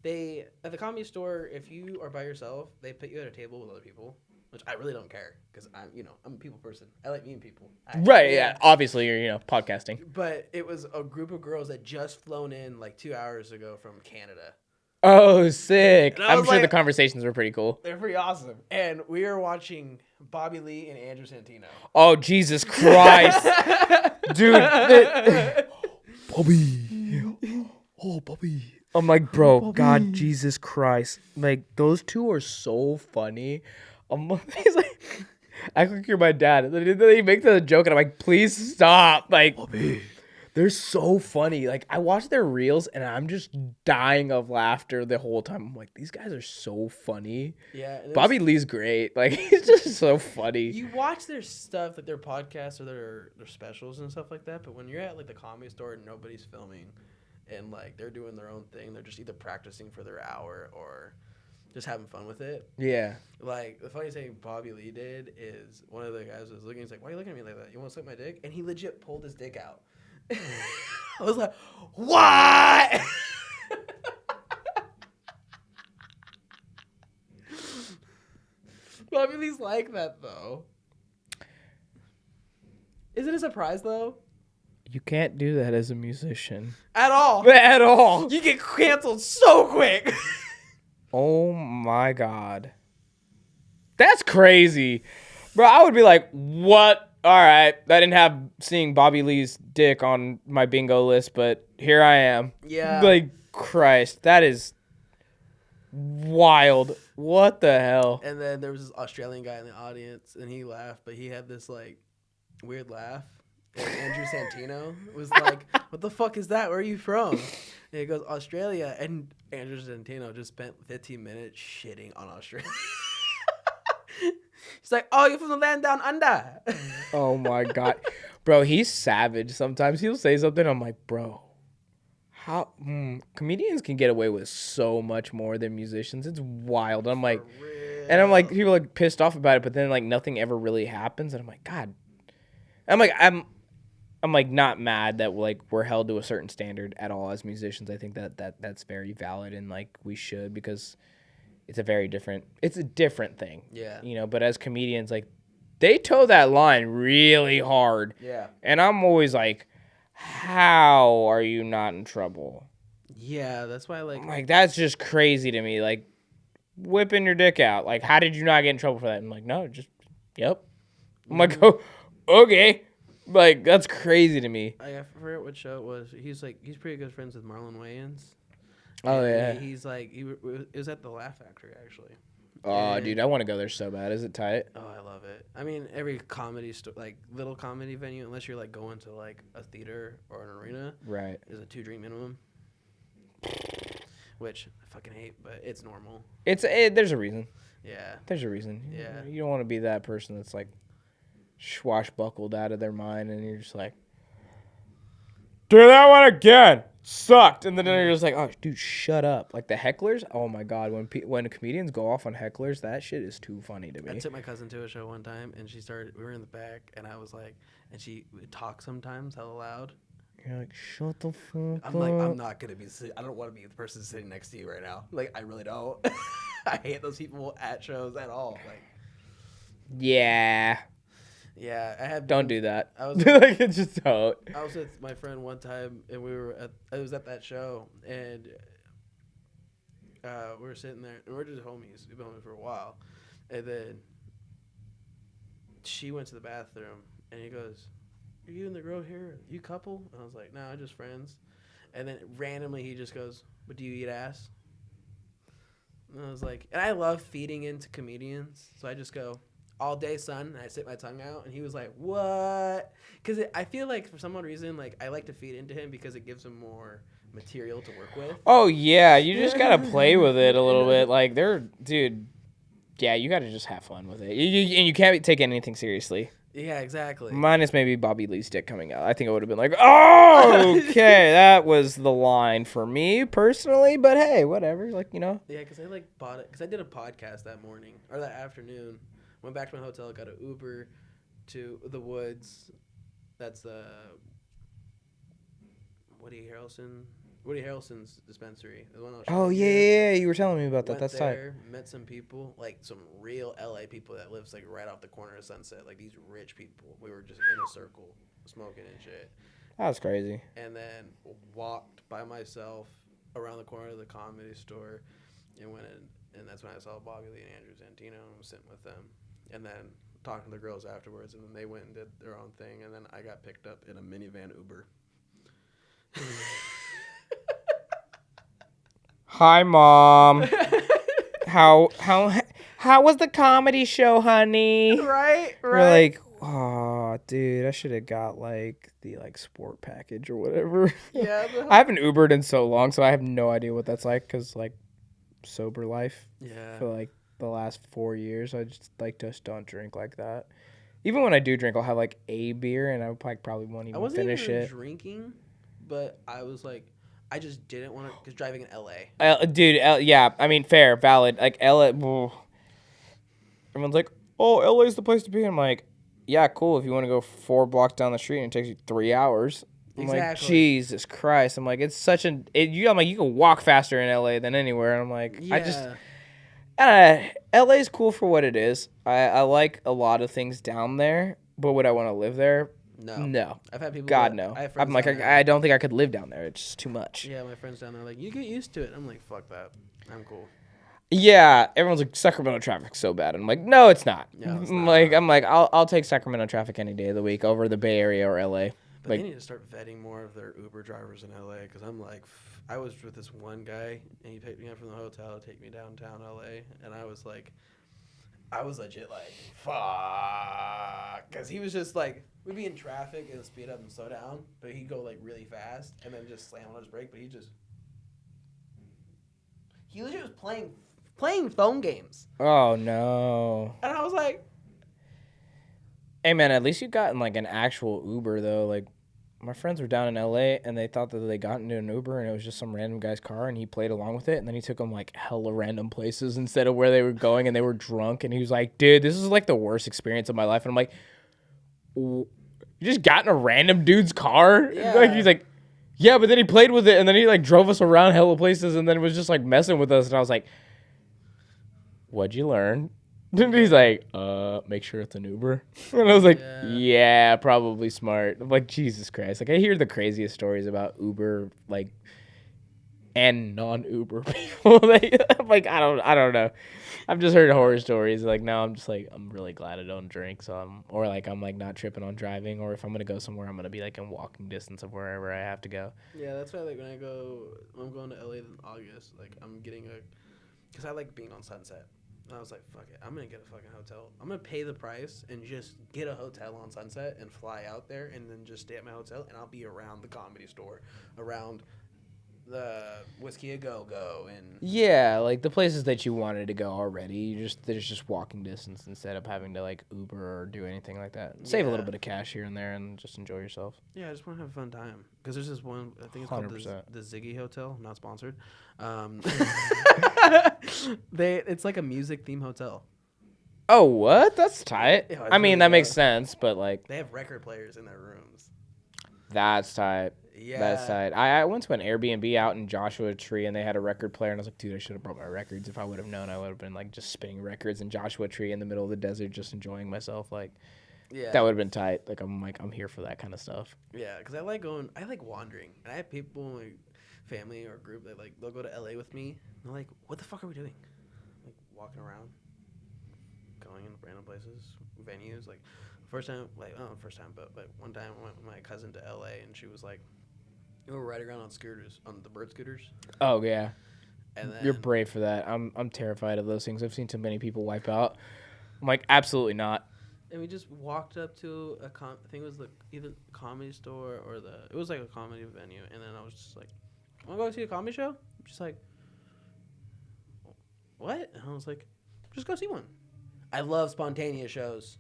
at the Comedy Store, if you are by yourself, they put you at a table with other people, which I really don't care because I'm a people person. I like meeting people. Right, yeah. Obviously, you're, podcasting. But it was a group of girls that just flown in like 2 hours ago from Canada. Oh, sick. I'm sure like, the conversations were pretty cool. They're pretty awesome. And we were watching Bobby Lee and Andrew Santino. Oh, Jesus Christ. Dude. Bobby. Oh, Bobby. I'm like, bro, Bobby. God, Jesus Christ. Like, those two are so funny. He's like, act like you're my dad. And then he makes a joke, and I'm like, please stop. Like, Bobby. they're so funny. Like, I watch their reels, and I'm just dying of laughter the whole time. I'm like, these guys are so funny. Yeah. Bobby Lee's great. Like, he's just so funny. You watch their stuff, like their podcasts or their specials and stuff like that, but when you're at like the Comedy Store and nobody's filming and like they're doing their own thing, they're just either practicing for their hour or just having fun with it. Yeah. Like the funny thing Bobby Lee did is one of the guys was looking, he's like, "Why are you looking at me like that? You want to suck my dick?" And he legit pulled his dick out. I was like, "What?" Bobby Lee's like that though. Is it a surprise though? You can't do that as a musician. At all. At all. You get canceled so quick. Oh my God. That's crazy. Bro, I would be like, what? All right. I didn't have seeing Bobby Lee's dick on my bingo list, but here I am. Yeah. Like, Christ. That is wild. What the hell? And then there was this Australian guy in the audience, and he laughed, but he had this like weird laugh. And Andrew Santino was like, "What the fuck is that? Where are you from?" And he goes, "Australia." And Andrew Santino just spent 15 minutes shitting on Australia. He's like, "Oh, you're from the land down under." Oh my God. Bro, he's savage. Sometimes he'll say something. I'm like, bro, how comedians can get away with so much more than musicians. It's wild. I'm like, and I'm like, people are like pissed off about it, but then like nothing ever really happens. And I'm like, God, I'm like not mad that like we're held to a certain standard at all as musicians. I think that's very valid, and like we should, because it's a different thing. Yeah. You know, but as comedians, like they toe that line really hard. Yeah. And I'm always like, how are you not in trouble? Yeah, that's why Like that's just crazy to me. Like whipping your dick out. Like, how did you not get in trouble for that? I'm like, no, just yep. I'm like, oh, okay. Like, that's crazy to me. I forget what show it was. He's pretty good friends with Marlon Wayans. Oh, And yeah. He's like, it was at the Laugh Factory, actually. Oh, And- dude, I want to go there so bad. Is it tight? Oh, I love it. I mean, every comedy like little comedy venue, unless you're like going to like a theater or an arena, Right. is a 2-drink minimum. Which I fucking hate, but it's normal. There's a reason. Yeah. There's a reason. Yeah. You don't want to be that person that's like swashbuckled out of their mind, and you're just like, do that one again. Sucked. And then you're just like, oh, dude, shut up. Like the hecklers. Oh my God. When comedians go off on hecklers, that shit is too funny to me. I took my cousin to a show one time, and we were in the back, and I was like, and she would talk sometimes hella loud. You're like, shut the fuck I'm like, I'm not gonna be. I don't want to be the person sitting next to you right now. Like, I really don't. I hate those people at shows at all. Like, Yeah. yeah, I had. Don't do that. I was like, just don't. I was with my friend one time, and I was at that show, and we were sitting there, and we're just homies. We've been homies for a while, and then she went to the bathroom, and he goes, "Are you and the girl here? You couple?" And I was like, "No, just friends." And then randomly he just goes, "But do you eat ass?" And I was like, and I love feeding into comedians, so I just go, "All day, son," and I stick my tongue out, and he was like, "What?" Because I feel like for some odd reason, like I like to feed into him because it gives him more material to work with. Oh, yeah. You just got to play with it a little bit. Like, dude, yeah, you got to just have fun with it. And you can't take anything seriously. Yeah, exactly. Minus maybe Bobby Lee's dick coming out. I think I would have been like, oh, okay, that was the line for me personally. But hey, whatever. Like, you know. Yeah, because I like bought it because I did a podcast that morning or that afternoon. Went back to my hotel, got an Uber to the woods. That's the Woody Harrelson's dispensary. The one I was Oh, showing yeah. You were telling me about that. Went That's tight. there, met some people, like some real LA people that lives like right off the corner of Sunset, like these rich people. We were just in a circle smoking and shit. That was crazy. And then walked by myself around the corner of the Comedy Store and went in, and that's when I saw Bobby Lee and Andrew Santino and was sitting with them. And then talking to the girls afterwards, and then they went and did their own thing, and then I got picked up in a minivan Uber. Hi, Mom. How was the comedy show, honey? Right. We're like, oh, dude, I should have got like the sport package or whatever. Yeah. I haven't Ubered in so long, so I have no idea what that's like. Cause like sober life. Yeah. For like the last 4 years, I just don't drink like that. Even when I do drink, I'll have like a beer, and I probably won't even finish even it. drinking, but I was like, I just didn't want to, because driving in LA. Dude, yeah, I mean, fair, valid. Like, LA, everyone's like, oh, LA's the place to be. I'm like, yeah, cool. If you want to go 4 blocks down the street and it takes you 3 hours. I'm like, Jesus Christ. I'm like, it's such I'm like, you can walk faster in LA than anywhere. And I'm like, LA's cool for what it is. I like a lot of things down there, but would I want to live there? No. I've had people. God, no. I'm like, I don't think I could live down there. It's just too much. Yeah, my friends down there are like, you get used to it. I'm like, fuck that. I'm cool. Yeah, everyone's like, Sacramento traffic's so bad. I'm like, no, it's not. No, it's I'm not. like, I'll take Sacramento traffic any day of the week over the Bay Area or LA. But they need to start vetting more of their Uber drivers in LA, because I'm like, I was with this one guy, and he picked me up from the hotel to take me downtown LA, and I was legit like, fuck, because he was just like, we'd be in traffic and speed up and slow down, but he'd go like really fast and then just slam on his brake, but he legit was playing phone games. Oh no. And I was like, hey man, at least you got in like an actual Uber though. Like, my friends were down in LA and they thought that they got into an Uber and it was just some random guy's car, and he played along with it, and then he took them like hella random places instead of where they were going, and they were drunk, and he was like, dude, this is like the worst experience of my life. And I'm like, you just got in a random dude's car? Yeah. Like, he's like, yeah, but then he played with it, and then he like drove us around hella places, and then was just like messing with us, and I was like, what'd you learn? And he's like, make sure it's an Uber. And I was like, yeah, probably smart. I'm like, Jesus Christ. Like, I hear the craziest stories about Uber, like, and non-Uber people. I'm like, I don't know. I've just heard horror stories. Like, now I'm just like, I'm really glad I don't drink. So I'm like not tripping on driving. Or if I'm going to go somewhere, I'm going to be like in walking distance of wherever I have to go. yeah, that's why like when I'm going to LA in August, like I'm getting because I like being on Sunset. And I was like, fuck it, I'm going to get a fucking hotel. I'm going to pay the price and just get a hotel on Sunset and fly out there and then just stay at my hotel, and I'll be around the Comedy Store, around the Whiskey A Go-Go, and yeah, like the places that you wanted to go already. There's just walking distance instead of having to like Uber or do anything like that. Save a little bit of cash here and there and just enjoy yourself. Yeah, I just want to have a fun time. Because there's this one, I think it's called the Ziggy Hotel, not sponsored. It's like a music theme hotel. Oh, what? That's tight. Yeah, I mean, that makes sense, but like, they have record players in their rooms. That's tight. Yeah. That's tight. I went to an Airbnb out in Joshua Tree, and they had a record player, and I was like, dude, I should have brought my records. If I would have known, I would have been like just spinning records in Joshua Tree in the middle of the desert, just enjoying myself. Like, yeah, that would have been tight. Like, I'm here for that kind of stuff. Yeah, because I like wandering, and I have people in my family or group that like they'll go to LA with me, and they're like, what the fuck are we doing? Like walking around, going in random places, venues. Like first time, but one time I went with my cousin to LA, and she was like, we were riding around on scooters, on the bird scooters. Oh yeah, and then, you're brave for that. I'm terrified of those things. I've seen too many people wipe out. I'm like, absolutely not. And we just walked up to I think it was either Comedy Store or it was like a comedy venue, and then I was just like, want to go see a comedy show? Just like, what? And I was like, just go see one. I love spontaneous shows.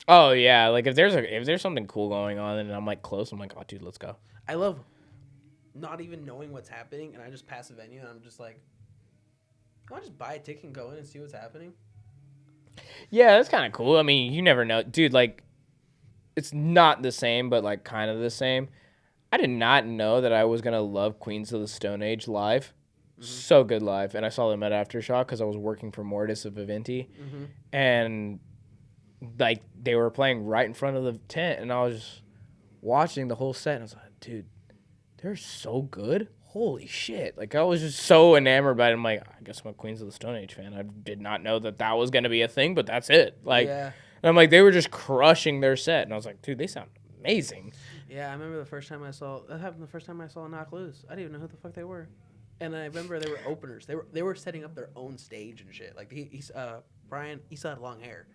Oh yeah, like if there's something cool going on and I'm like close, I'm like, oh dude, let's go. I love not even knowing what's happening, and I just pass a venue and I'm just like, can I just buy a ticket and go in and see what's happening? Yeah, that's kind of cool. I mean, you never know, dude. Like, it's not the same, but like kind of the same. I did not know that I was gonna love Queens of the Stone Age live. Mm-hmm. So good live, and I saw them at Aftershock because I was working for Mortis of Viventi, and like they were playing right in front of the tent, and I was watching the whole set, and I was like, dude, they're so good. Holy shit. Like, I was just so enamored by it. I'm like, I guess I'm a Queens of the Stone Age fan. I did not know that was going to be a thing, but that's it. Like, and I'm like, they were just crushing their set. And I was like, dude, they sound amazing. Yeah, I remember the first time I saw that happened. The first time I saw Knock Loose, I didn't even know who the fuck they were, and I remember they were openers. They were setting up their own stage and shit. Like he's Brian, he still had long hair.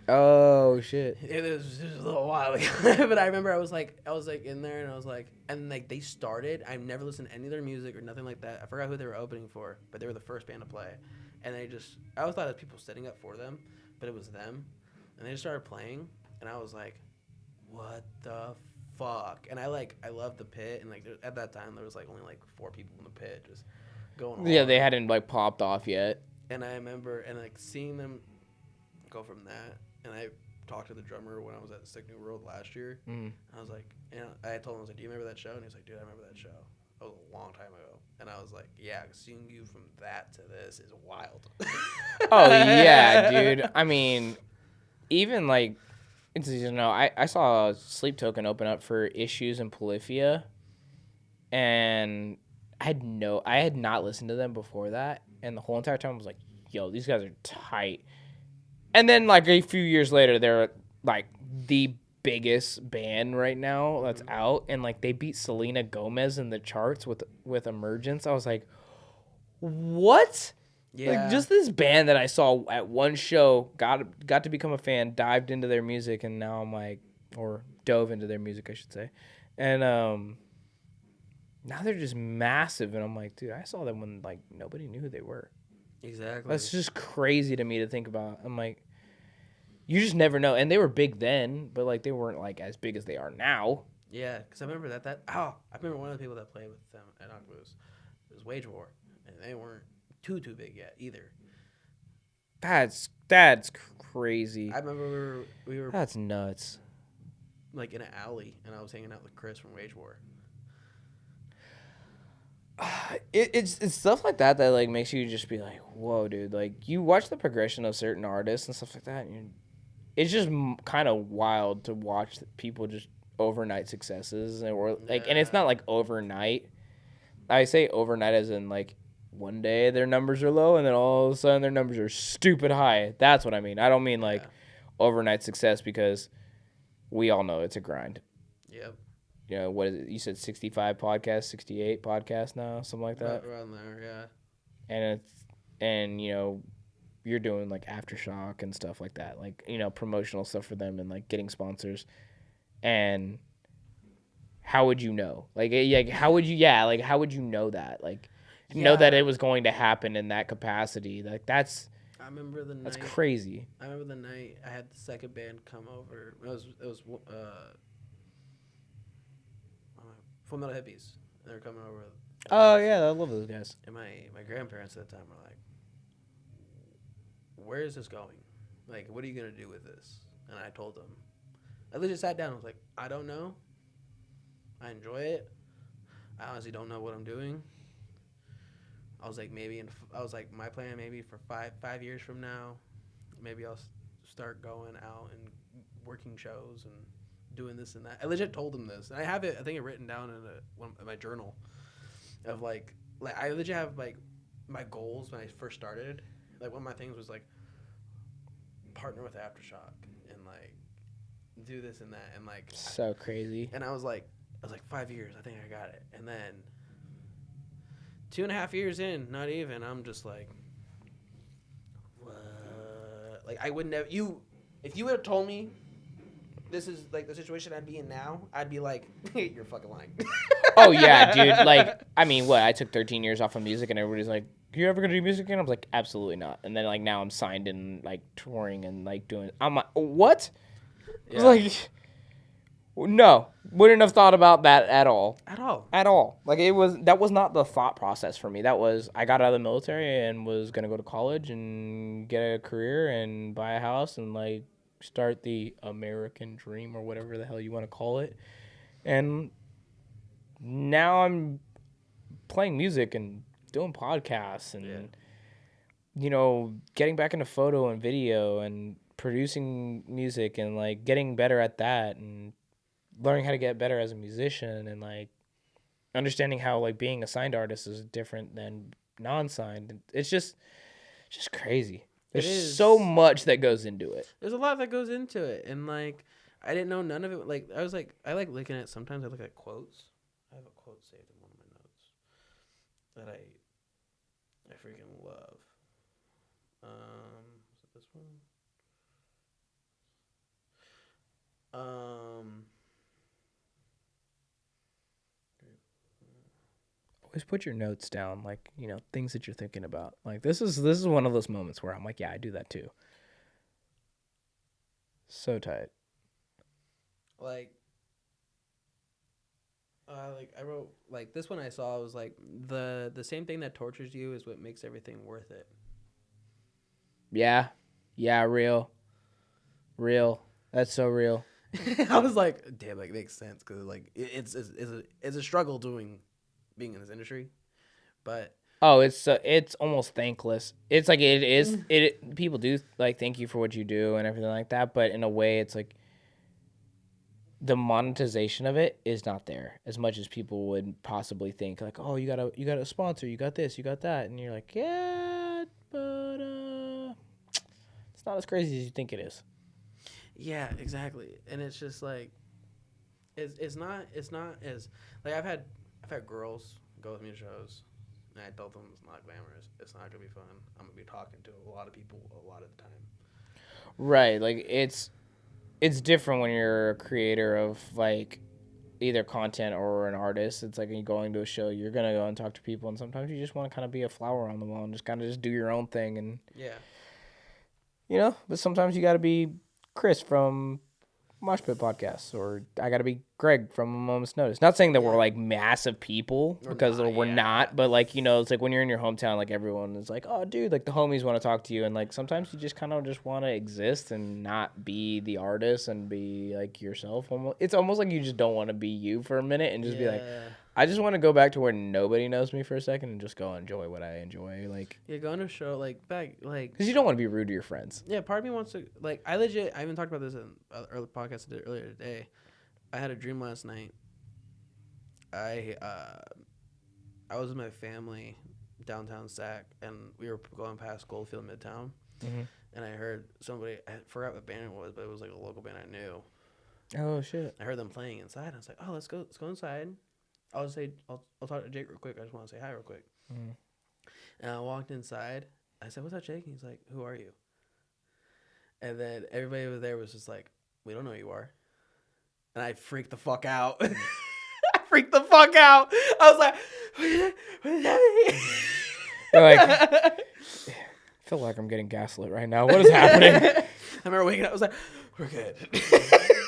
Oh shit! It was a little while ago, but I remember I was like in there, and I was like, and like they started. I've never listened to any of their music or nothing like that. I forgot who they were opening for, but they were the first band to play, and I always thought it was people setting up for them, but it was them, and they just started playing, and I was like, what the fuck? And I loved the pit, and like at that time there was like only like 4 people in the pit just going. Yeah, hard. they hadn't like popped off yet. And I remember like seeing them go from that. And I talked to the drummer when I was at Sick New World last year. Mm. I was like, and I told him, I was like, do you remember that show? And he was like, dude, I remember that show. That was a long time ago. And I was like, yeah, seeing you from that to this is wild. Oh, yeah, dude. I mean, even like, I saw Sleep Token open up for Issues and Polyphia. And I had not listened to them before that. And the whole entire time I was like, yo, these guys are tight. And then, like, a few years later, they're, like, the biggest band right now that's out. And, like, they beat Selena Gomez in the charts with Emergence. I was like, what? Yeah. Like, just this band that I saw at one show, got to become a fan, dived into their music, and now I'm like, or dove into their music, I should say. And now they're just massive. And I'm like, dude, I saw them when, like, nobody knew who they were. Exactly. That's just crazy to me to think about. I'm like, you just never know. And they were big then, but like they weren't like as big as they are now. Yeah, because I remember I remember one of the people that played with them at Knock Loose. It was Wage War, and they weren't too big yet either. That's crazy. I remember we were That's nuts. like in an alley, and I was hanging out with Chris from Wage War. It's stuff like that like makes you just be like, whoa, dude. Like you watch the progression of certain artists and stuff like that, and it's just kind of wild to watch people just overnight successes, and it's not like overnight. I say overnight as in like one day their numbers are low, and then all of a sudden their numbers are stupid high. That's what I mean. I don't mean like overnight success, because we all know it's a grind. Yep. You know, what is it? You said 65 podcasts, 68 podcasts now, something like that? Around there, yeah. And you know, you're doing like Aftershock and stuff like that, like, you know, promotional stuff for them and like getting sponsors. And how would you know? How would you know that? Like, know that it was going to happen in that capacity? Like, that's crazy. I remember the night I had the second band come over. It was Full Metal Hippies. They were coming over. Oh yeah, I love those guys. And my grandparents at the time were like, "Where is this going? Like, what are you gonna do with this?" And I told them. I literally sat down and was like, "I don't know. I enjoy it. I honestly don't know what I'm doing." I was like, my plan maybe for 5 years from now, maybe I'll start going out and working shows and doing this and that. I legit told them this, and I have it. I think it written down in my journal of like I legit have like my goals when I first started. Like one of my things was like partner with Aftershock and like do this and that and like so crazy. And I was like 5 years. I think I got it. And then 2.5 years in, not even. I'm just like, what? Like I wouldn't have if you would have told me this is like the situation I'd be in now, I'd be like, hey, you're fucking lying. Oh yeah, dude. Like, I mean, what? I took 13 years off of music, and everybody's like, "You ever gonna do music again?" I was like, "Absolutely not." And then like now I'm signed and like touring and like doing. I'm like, what? Yeah. I was like, no, wouldn't have thought about that at all. At all. Like that was not the thought process for me. That was, I got out of the military and was gonna go to college and get a career and buy a house and like start the American dream or whatever the hell you want to call it. And now I'm playing music and doing podcasts and, you know, getting back into photo and video and producing music and like getting better at that and learning how to get better as a musician and like understanding how like being a signed artist is different than non-signed. It's just crazy. There's so much that goes into it. There's a lot that goes into it. And like I didn't know none of it. Like I was like, I like looking at. Sometimes I look at quotes. I have a quote saved in one of my notes that I freaking love. Is it this one? Always put your notes down, like, you know, things that you're thinking about. Like this is one of those moments where I'm like, yeah, I do that too. So tight. Like I wrote like this one I saw was like the same thing that tortures you is what makes everything worth it. Yeah, real. That's so real. I was like, damn, like it makes sense because like it's a struggle being in this industry, but it's almost thankless. It's like it is. People do like thank you for what you do and everything like that, but in a way, it's like the monetization of it is not there as much as people would possibly think. Like, oh, you got a sponsor, you got this, you got that, and you're like, yeah, but it's not as crazy as you think it is. yeah, exactly. And it's just like it's not as like I've had girls go with me to shows, and I told them it's not glamorous. It's not gonna be fun. I'm gonna be talking to a lot of people a lot of the time. Right, like it's different when you're a creator of like either content or an artist. It's like when you're going to a show, you're gonna go and talk to people, and sometimes you just want to kind of be a flower on the wall and just kind of just do your own thing, and yeah, you know. But sometimes you got to be Chris from Mosh Pit Podcast, or I got to be Greg from A Moment's Notice. Not saying that we're like massive people, because we're not, but like, you know, it's like when you're in your hometown, like everyone is like, oh dude, like the homies want to talk to you, and like sometimes you just kind of just want to exist and not be the artist and be like yourself. It's almost like you just don't want to be you for a minute and just be like, I just want to go back to where nobody knows me for a second and just go enjoy what I enjoy. Like, yeah, going to a show like back like because you don't want to be rude to your friends. yeah, part of me wants to like I even talked about this in an early podcast I did earlier today. I had a dream last night. I was with my family downtown Sac, and we were going past Goldfield Midtown, and I heard somebody. I forgot what band it was, but it was like a local band I knew. Oh shit! I heard them playing inside. And I was like, oh, let's go inside. I'll talk to Jake real quick. I just want to say hi real quick. And I walked inside. I said, what's up, Jake? And he's like, who are you? And then everybody over there was just like, we don't know who you are. And I freaked the fuck out. I freaked the fuck out. I was like, what does that mean? You're like, I feel like I'm getting gaslit right now. What is happening? I remember waking up. I was like, we're good.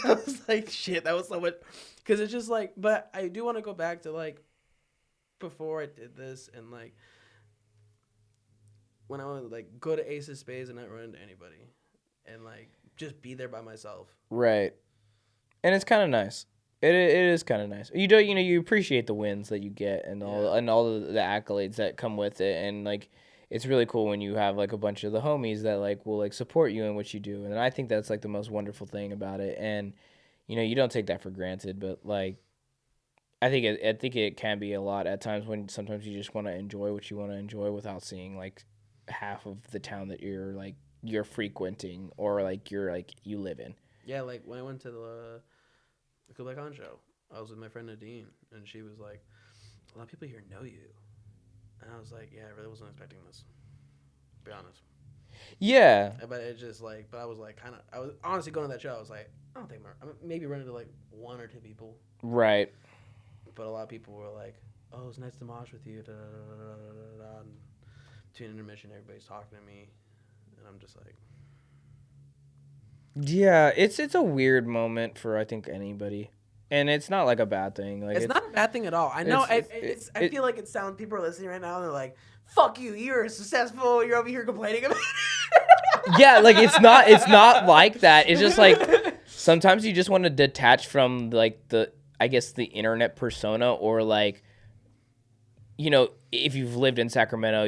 I was like, shit, that was so much. Because it's just like, but I do want to go back to like, before I did this and like, when I would like go to Ace of Spades and not run into anybody. And like, just be there by myself. Right. And it's kind of nice. It is kind of nice. You appreciate the wins that you get and all the accolades that come with it, and like it's really cool when you have like a bunch of the homies that like will like support you in what you do, and I think that's like the most wonderful thing about it. And you know, you don't take that for granted, but like I think it can be a lot at times when sometimes you just want to enjoy what you want to enjoy without seeing like half of the town that you're frequenting or like you live in. Yeah, like when I went to the Go Back On show, I was with my friend Nadine, and she was like, a lot of people here know you. And I was like, yeah, I really wasn't expecting this, to be honest. Yeah. But it just like, but I was like, I was honestly going to that show, I was like, I don't think, maybe run into like one or two people. Right. But a lot of people were like, oh, it's nice to mosh with you, da, da, da, da, da, da. And between intermission, everybody's talking to me, and I'm just like, yeah, it's a weird moment for I think anybody, and it's not like a bad thing. Like it's not a bad thing at all. I know. I feel like it sounds. People are listening right now, and they're like, "Fuck you! You're successful. You're over here complaining about it." Yeah, like it's not like that. It's just like sometimes you just want to detach from like the internet persona, or like, you know, if you've lived in Sacramento,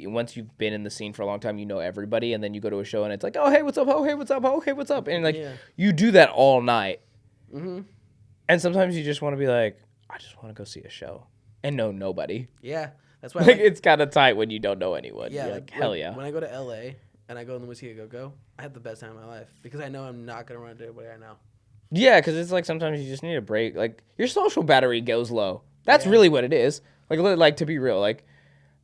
once you've been in the scene for a long time, you know everybody, and then you go to a show and it's like, oh, hey, what's up? Oh, hey, what's up? Oh, hey, what's up? And like, you do that all night. Mm-hmm. And sometimes you just want to be like, I just want to go see a show and know nobody. Yeah, that's why. Like, it's kind of tight when you don't know anyone. Yeah, you're like, hell yeah. When I go to LA and I go in the Whiskey A Go Go, I have the best time of my life because I know I'm not gonna run into everybody I know. Yeah, because it's like sometimes you just need a break. Like your social battery goes low. That's really what it is. Like to be real, like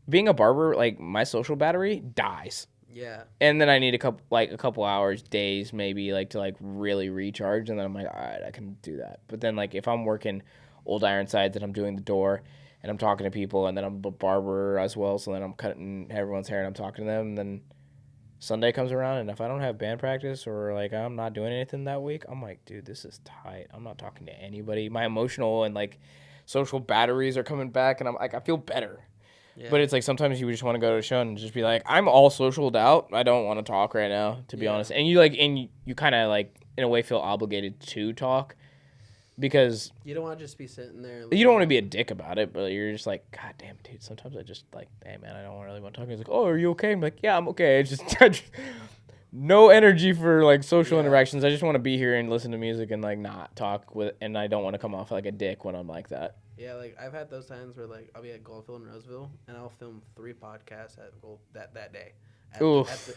being a barber, like my social battery dies. Yeah. And then I need a couple hours, days maybe, like to like really recharge, and then I'm like, all right, I can do that. But then like if I'm working old Ironsides and I'm doing the door and I'm talking to people, and then I'm a barber as well, so then I'm cutting everyone's hair and I'm talking to them, and then Sunday comes around, and if I don't have band practice or like I'm not doing anything that week, I'm like, dude, this is tight. I'm not talking to anybody. My emotional and like social batteries are coming back, and I'm like, I feel better. Yeah. But it's like sometimes you just want to go to a show and just be like, I'm all socialed out. I don't want to talk right now, to be honest. And you kind of like in a way feel obligated to talk because you don't want to just be sitting there. You don't want to be a dick about it, but you're just like, God damn, dude. Sometimes I just like, hey man, I don't really want to talk. He's like, oh, are you okay? I'm like, yeah, I'm okay. It's just no energy for like social interactions. I just want to be here and listen to music and like not talk with, and I don't want to come off like a dick when I'm like that. Yeah, like I've had those times where like I'll be at Goldfield in Roseville and I'll film 3 podcasts at that day.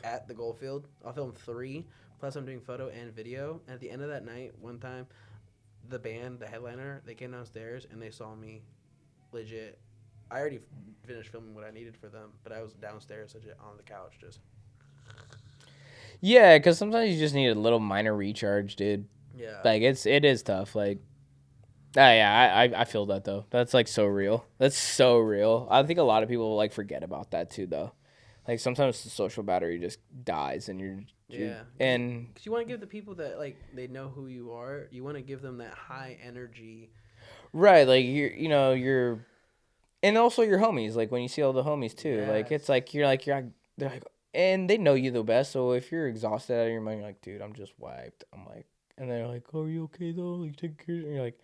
At the Goldfield, I'll film 3. Plus I'm doing photo and video. And at the end of that night, one time, the band, the headliner, they came downstairs and they saw me, legit. I already finished filming what I needed for them, but I was downstairs, legit on the couch, just. Yeah, because sometimes you just need a little minor recharge, dude. Yeah. Like it is tough, like. Yeah, I feel that, though. That's, like, so real. That's so real. I think a lot of people, like, forget about that, too, though. Like, sometimes the social battery just dies, and you're and... Because you want to give the people that, like, they know who you are, you want to give them that high energy. Right, like, you're... And also your homies, like, when you see all the homies, too. Yes. Like, it's like, they're like... And they know you the best, so if you're exhausted out of your mind, you're like, dude, I'm just wiped. I'm like... And they're like, oh, are you okay, though? Like, take care. And you're like...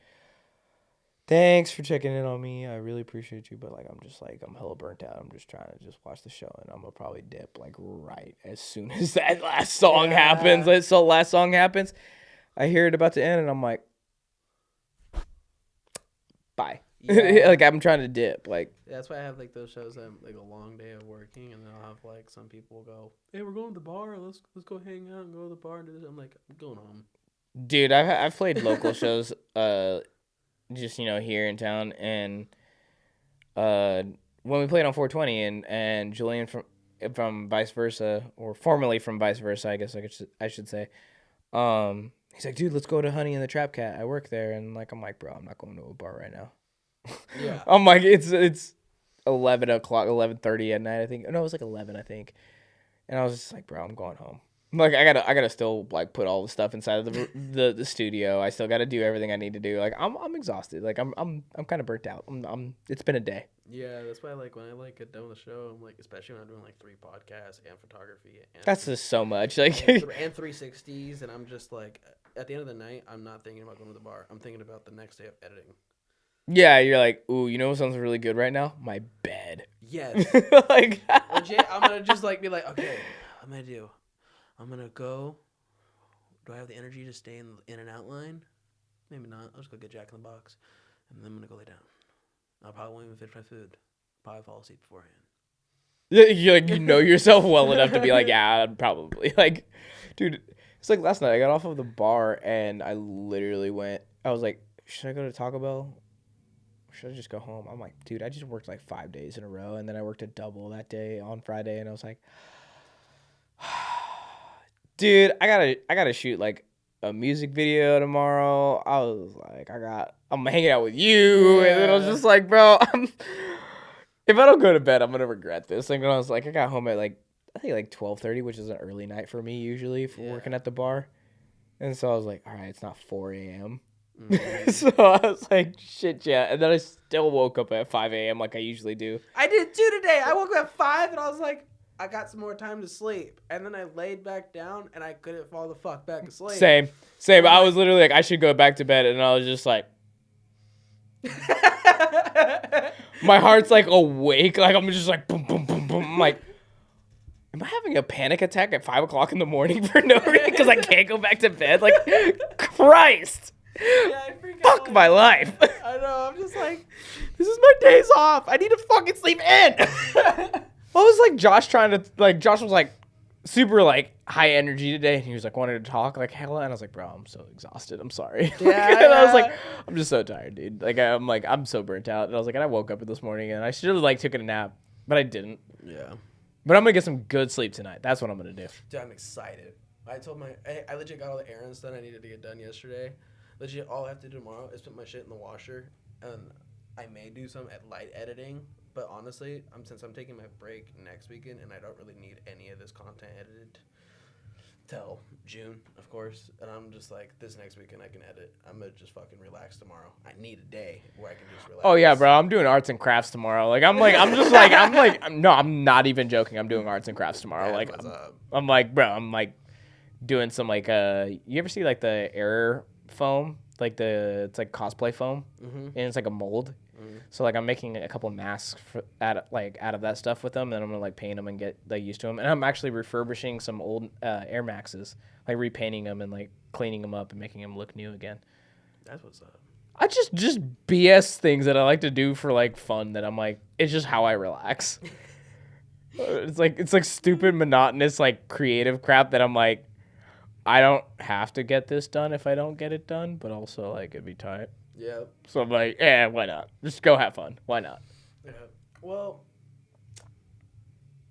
Thanks for checking in on me. I really appreciate you, but like I'm hella burnt out. I'm just trying to just watch the show, and I'm gonna probably dip like right as soon as that last song happens. So last song happens, I hear it about to end, and I'm like, bye. Yeah. Like I'm trying to dip. Like that's why I have like those shows that like a long day of working, and then I'll have like some people go, hey, we're going to the bar. Let's go hang out and go to the bar and do this. I'm like, I'm going home. Dude, I've played local shows. Just here in town, and when we played on 420, and Julian from Vice Versa, or formerly from Vice Versa, I guess I should say, he's like, dude, let's go to Honey and the Trap Cat. I work there, and like I'm like, bro, I'm not going to a bar right now. Yeah. I'm like, it's 11 o'clock, 11:30 at night, I think. No, it was like 11, I think. And I was just like, bro, I'm going home. Like I gotta still like put all the stuff inside of the studio. I still gotta do everything I need to do. Like I'm exhausted. Like I'm kind of burnt out. It's been a day. Yeah, that's why like when I like get done with the show, I'm like, especially when I'm doing like 3 podcasts and photography. And that's just so much. Like and 360s, and I'm just like, at the end of the night, I'm not thinking about going to the bar. I'm thinking about the next day of editing. Yeah, you're like, ooh, you know what sounds really good right now? My bed. Yes. Like legit, I'm gonna just like be like, okay, what am I gonna do? I'm going to go. Do I have the energy to stay in an outline? Maybe not. I'll just go get Jack in the Box. And then I'm going to go lay down. I probably won't even finish my food. Probably fall asleep beforehand. Yeah, you know yourself well enough to be like, yeah, probably. Like, dude, it's like last night. I got off of the bar and I literally I was like, should I go to Taco Bell? Or should I just go home? I'm like, dude, I just worked like 5 days in a row. And then I worked a double that day on Friday. And I was like... Dude, I gotta shoot like a music video tomorrow. I was like, I'm hanging out with you, and then I was just like, bro, if I don't go to bed, I'm gonna regret this. Like, when I was like, I got home at like I think like 12:30, which is an early night for me usually for working at the bar, and so I was like, all right, it's not 4 a.m. Mm-hmm. So I was like, shit, yeah, and then I still woke up at 5 a.m. like I usually do. I did too today. I woke up at 5, and I was like, I got some more time to sleep, and then I laid back down, and I couldn't fall the fuck back asleep. Same. I was literally like, I should go back to bed, and I was just like, my heart's like awake, like I'm just like boom, boom, boom, boom. I'm like, am I having a panic attack at 5 o'clock in the morning for no reason because I can't go back to bed? Like, Christ. Yeah, fuck my life. I know. I'm just like, this is my days off. I need to fucking sleep in. What was like Josh was like super like high energy today, and he was like wanted to talk like hella, and I was like, bro, I'm so exhausted. I'm sorry. Yeah, and I was like, I'm just so tired, dude. I'm so burnt out. And I was like, and I woke up this morning, and I should have like taken a nap, but I didn't. Yeah. But I'm gonna get some good sleep tonight. That's what I'm gonna do. Dude, I'm excited. I legit got all the errands done I needed to get done yesterday. Legit, all I have to do tomorrow is put my shit in the washer, and I may do some light editing. But honestly, since I'm taking my break next weekend, and I don't really need any of this content edited till June, of course. And I'm just like, this next weekend I can edit. I'm gonna just fucking relax tomorrow. I need a day where I can just relax. Oh yeah, bro. I'm doing arts and crafts tomorrow. I'm not even joking. I'm doing arts and crafts tomorrow. Yeah, I'm doing some you ever see like the air foam? It's like cosplay foam, and it's like a mold. So like I'm making a couple masks out of that stuff with them, and I'm gonna like paint them and get like used to them. And I'm actually refurbishing some old Air Maxes, like repainting them and like cleaning them up and making them look new again. That's what's up. I just BS things that I like to do for like fun. That I'm like, it's just how I relax. It's like stupid, monotonous, like creative crap that I'm like, I don't have to get this done if I don't get it done, but also like it'd be tight. Yeah. So I'm like, yeah, why not? Just go have fun. Why not? Yeah. Well,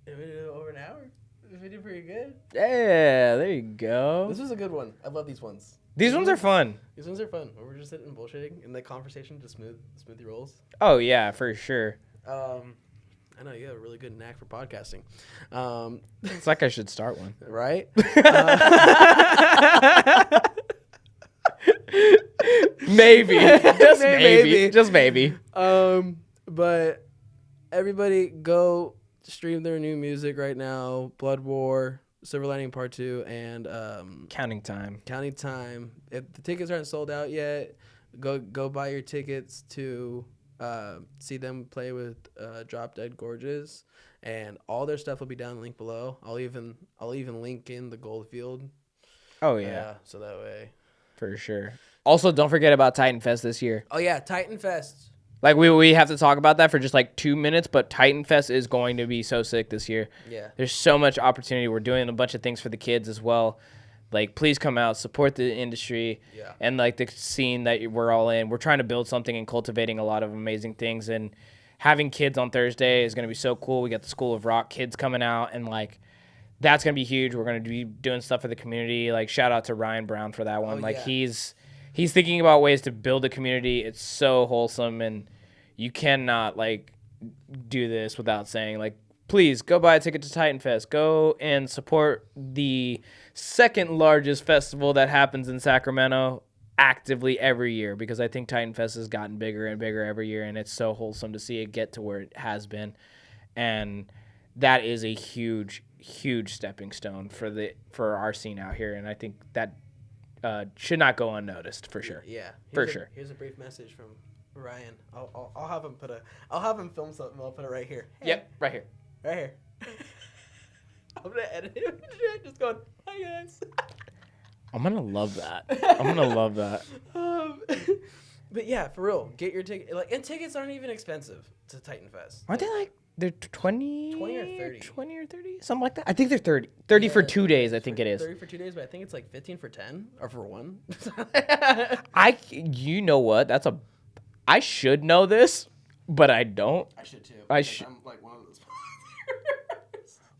we did over an hour. We did pretty good. Yeah, there you go. This was a good one. I love these ones. These ones are fun. These ones are fun. We're just sitting and bullshitting, and the conversation just smoothly rolls. Oh yeah, for sure. I know you have a really good knack for podcasting. It's like I should start one. Right? Maybe. Just maybe. But everybody go stream their new music right now. Blood War, Silver Lining Part 2, and Counting Time. Counting Time. If the tickets aren't sold out yet, go buy your tickets to see them play with Drop Dead Gorgeous, and all their stuff will be down the link below. I'll even link in the Goldfield. Oh yeah. So that way. For sure. Also, don't forget about Titan Fest this year. Oh yeah, Titan Fest. Like we have to talk about that for just like 2 minutes, but Titan Fest is going to be so sick this year. Yeah. There's so much opportunity. We're doing a bunch of things for the kids as well. Like, please come out, support the industry, and like the scene that we're all in. We're trying to build something and cultivating a lot of amazing things. And having kids on Thursday is going to be so cool. We got the School of Rock kids coming out, and like that's going to be huge. We're going to be doing stuff for the community. Like, shout out to Ryan Brown for that one. He's thinking about ways to build a community. It's so wholesome, and you cannot like do this without saying like, please go buy a ticket to Titan Fest. Go and support the second largest festival that happens in Sacramento actively every year, because I think Titan Fest has gotten bigger and bigger every year, and it's so wholesome to see it get to where it has been. And that is a huge, huge stepping stone for our scene out here, and I think that should not go unnoticed for sure. Yeah, sure. Here's a brief message from Ryan. I'll have him film something. I'll put it right here. Hey. Yep, right here. Right here. I'm gonna edit it. Just going, hi guys. I'm gonna love that. But yeah, for real, get your ticket. Like, and tickets aren't even expensive to Titan Fest. Aren't they like they're 20 or 30? 20 or 30, something like that. I think they're 30. 30 for 2 days. I think it is. 30 for 2 days, but I think it's like 15 for 10 or for one. You know what? I should know this, but I don't. I should too. I'm like one of those.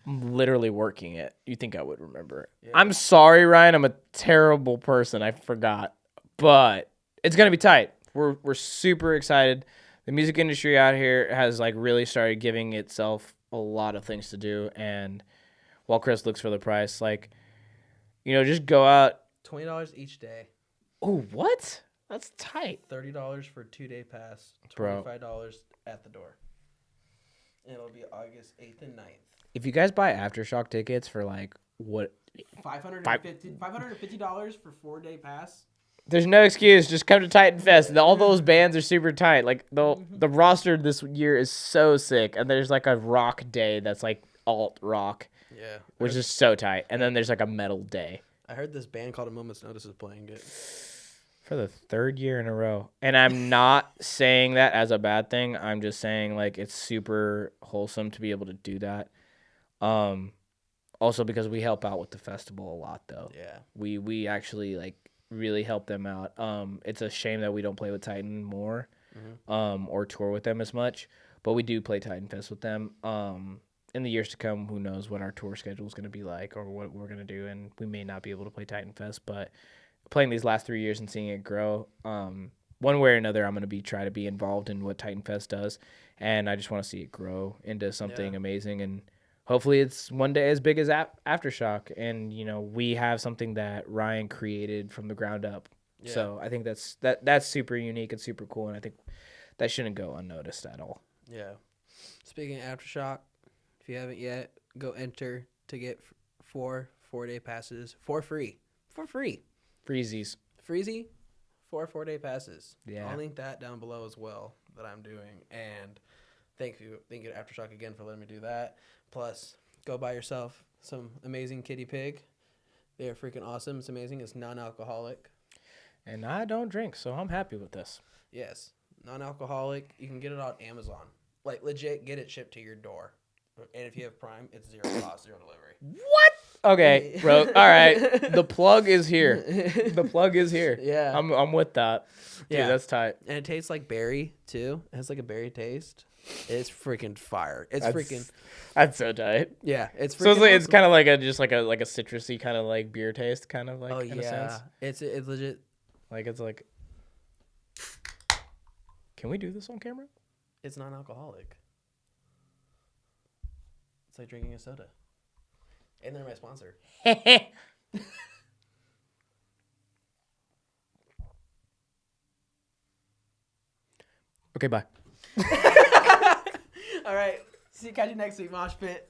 I'm literally working it. You think I would remember it? Yeah. I'm sorry, Ryan. I'm a terrible person. I forgot, but it's gonna be tight. We're super excited. The music industry out here has like really started giving itself a lot of things to do, and while Chris looks for the price, like, just go out. $20 each day. Oh, what? That's tight. $30 for 2-day pass. Bro. $25 at the door. And it'll be August 8th and 9th. If you guys buy Aftershock tickets for like what? $550 for 4-day pass. There's no excuse. Just come to Titan Fest. All those bands are super tight. Like the roster this year is so sick, and there's like a rock day that's like alt rock, Yeah. which is so tight. And then there's like a metal day. I heard this band called A Moment's Notice is playing it. For the 3rd year in a row. And I'm not saying that as a bad thing. I'm just saying like it's super wholesome to be able to do that. Also because we help out with the festival a lot, though. Yeah. We actually like really help them out. It's a shame that we don't play with Titan more, or tour with them as much, but we do play Titan Fest with them. In the years to come, who knows what our tour schedule is going to be like or what we're going to do, and we may not be able to play Titan Fest, but playing these last 3 years and seeing it grow, one way or another, I'm going to try to be involved in what Titan Fest does, and I just want to see it grow into something amazing, and hopefully it's one day as big as Aftershock, and we have something that Ryan created from the ground up. Yeah. So I think that's super unique and super cool, and I think that shouldn't go unnoticed at all. Yeah. Speaking of Aftershock, if you haven't yet, go enter to get 4-day passes for free. Freezies. Freezy, 4-day passes. Yeah. I'll link that down below as well that I'm doing. And thank you to Aftershock again for letting me do that. Plus, go buy yourself some amazing Kitty Pig. They are freaking awesome. It's amazing. It's non-alcoholic. And I don't drink, so I'm happy with this. Yes. Non-alcoholic. You can get it on Amazon. Like, legit, get it shipped to your door. And if you have Prime, it's $0 cost, 0 delivery. What? Okay, bro. All right. The plug is here. Yeah. I'm with that. Dude, that's tight. And it tastes like berry, too. It has like a berry taste. It's freaking fire. That's so tight. Yeah, it's freaking so it's, like, awesome. it's kind of like a citrusy kind of like beer taste, kind of like in a sense. It's legit. Like it's like. Can we do this on camera? It's non-alcoholic. It's like drinking a soda. And they're my sponsor. Okay, bye. All right. Catch you next week, Mosh Pit.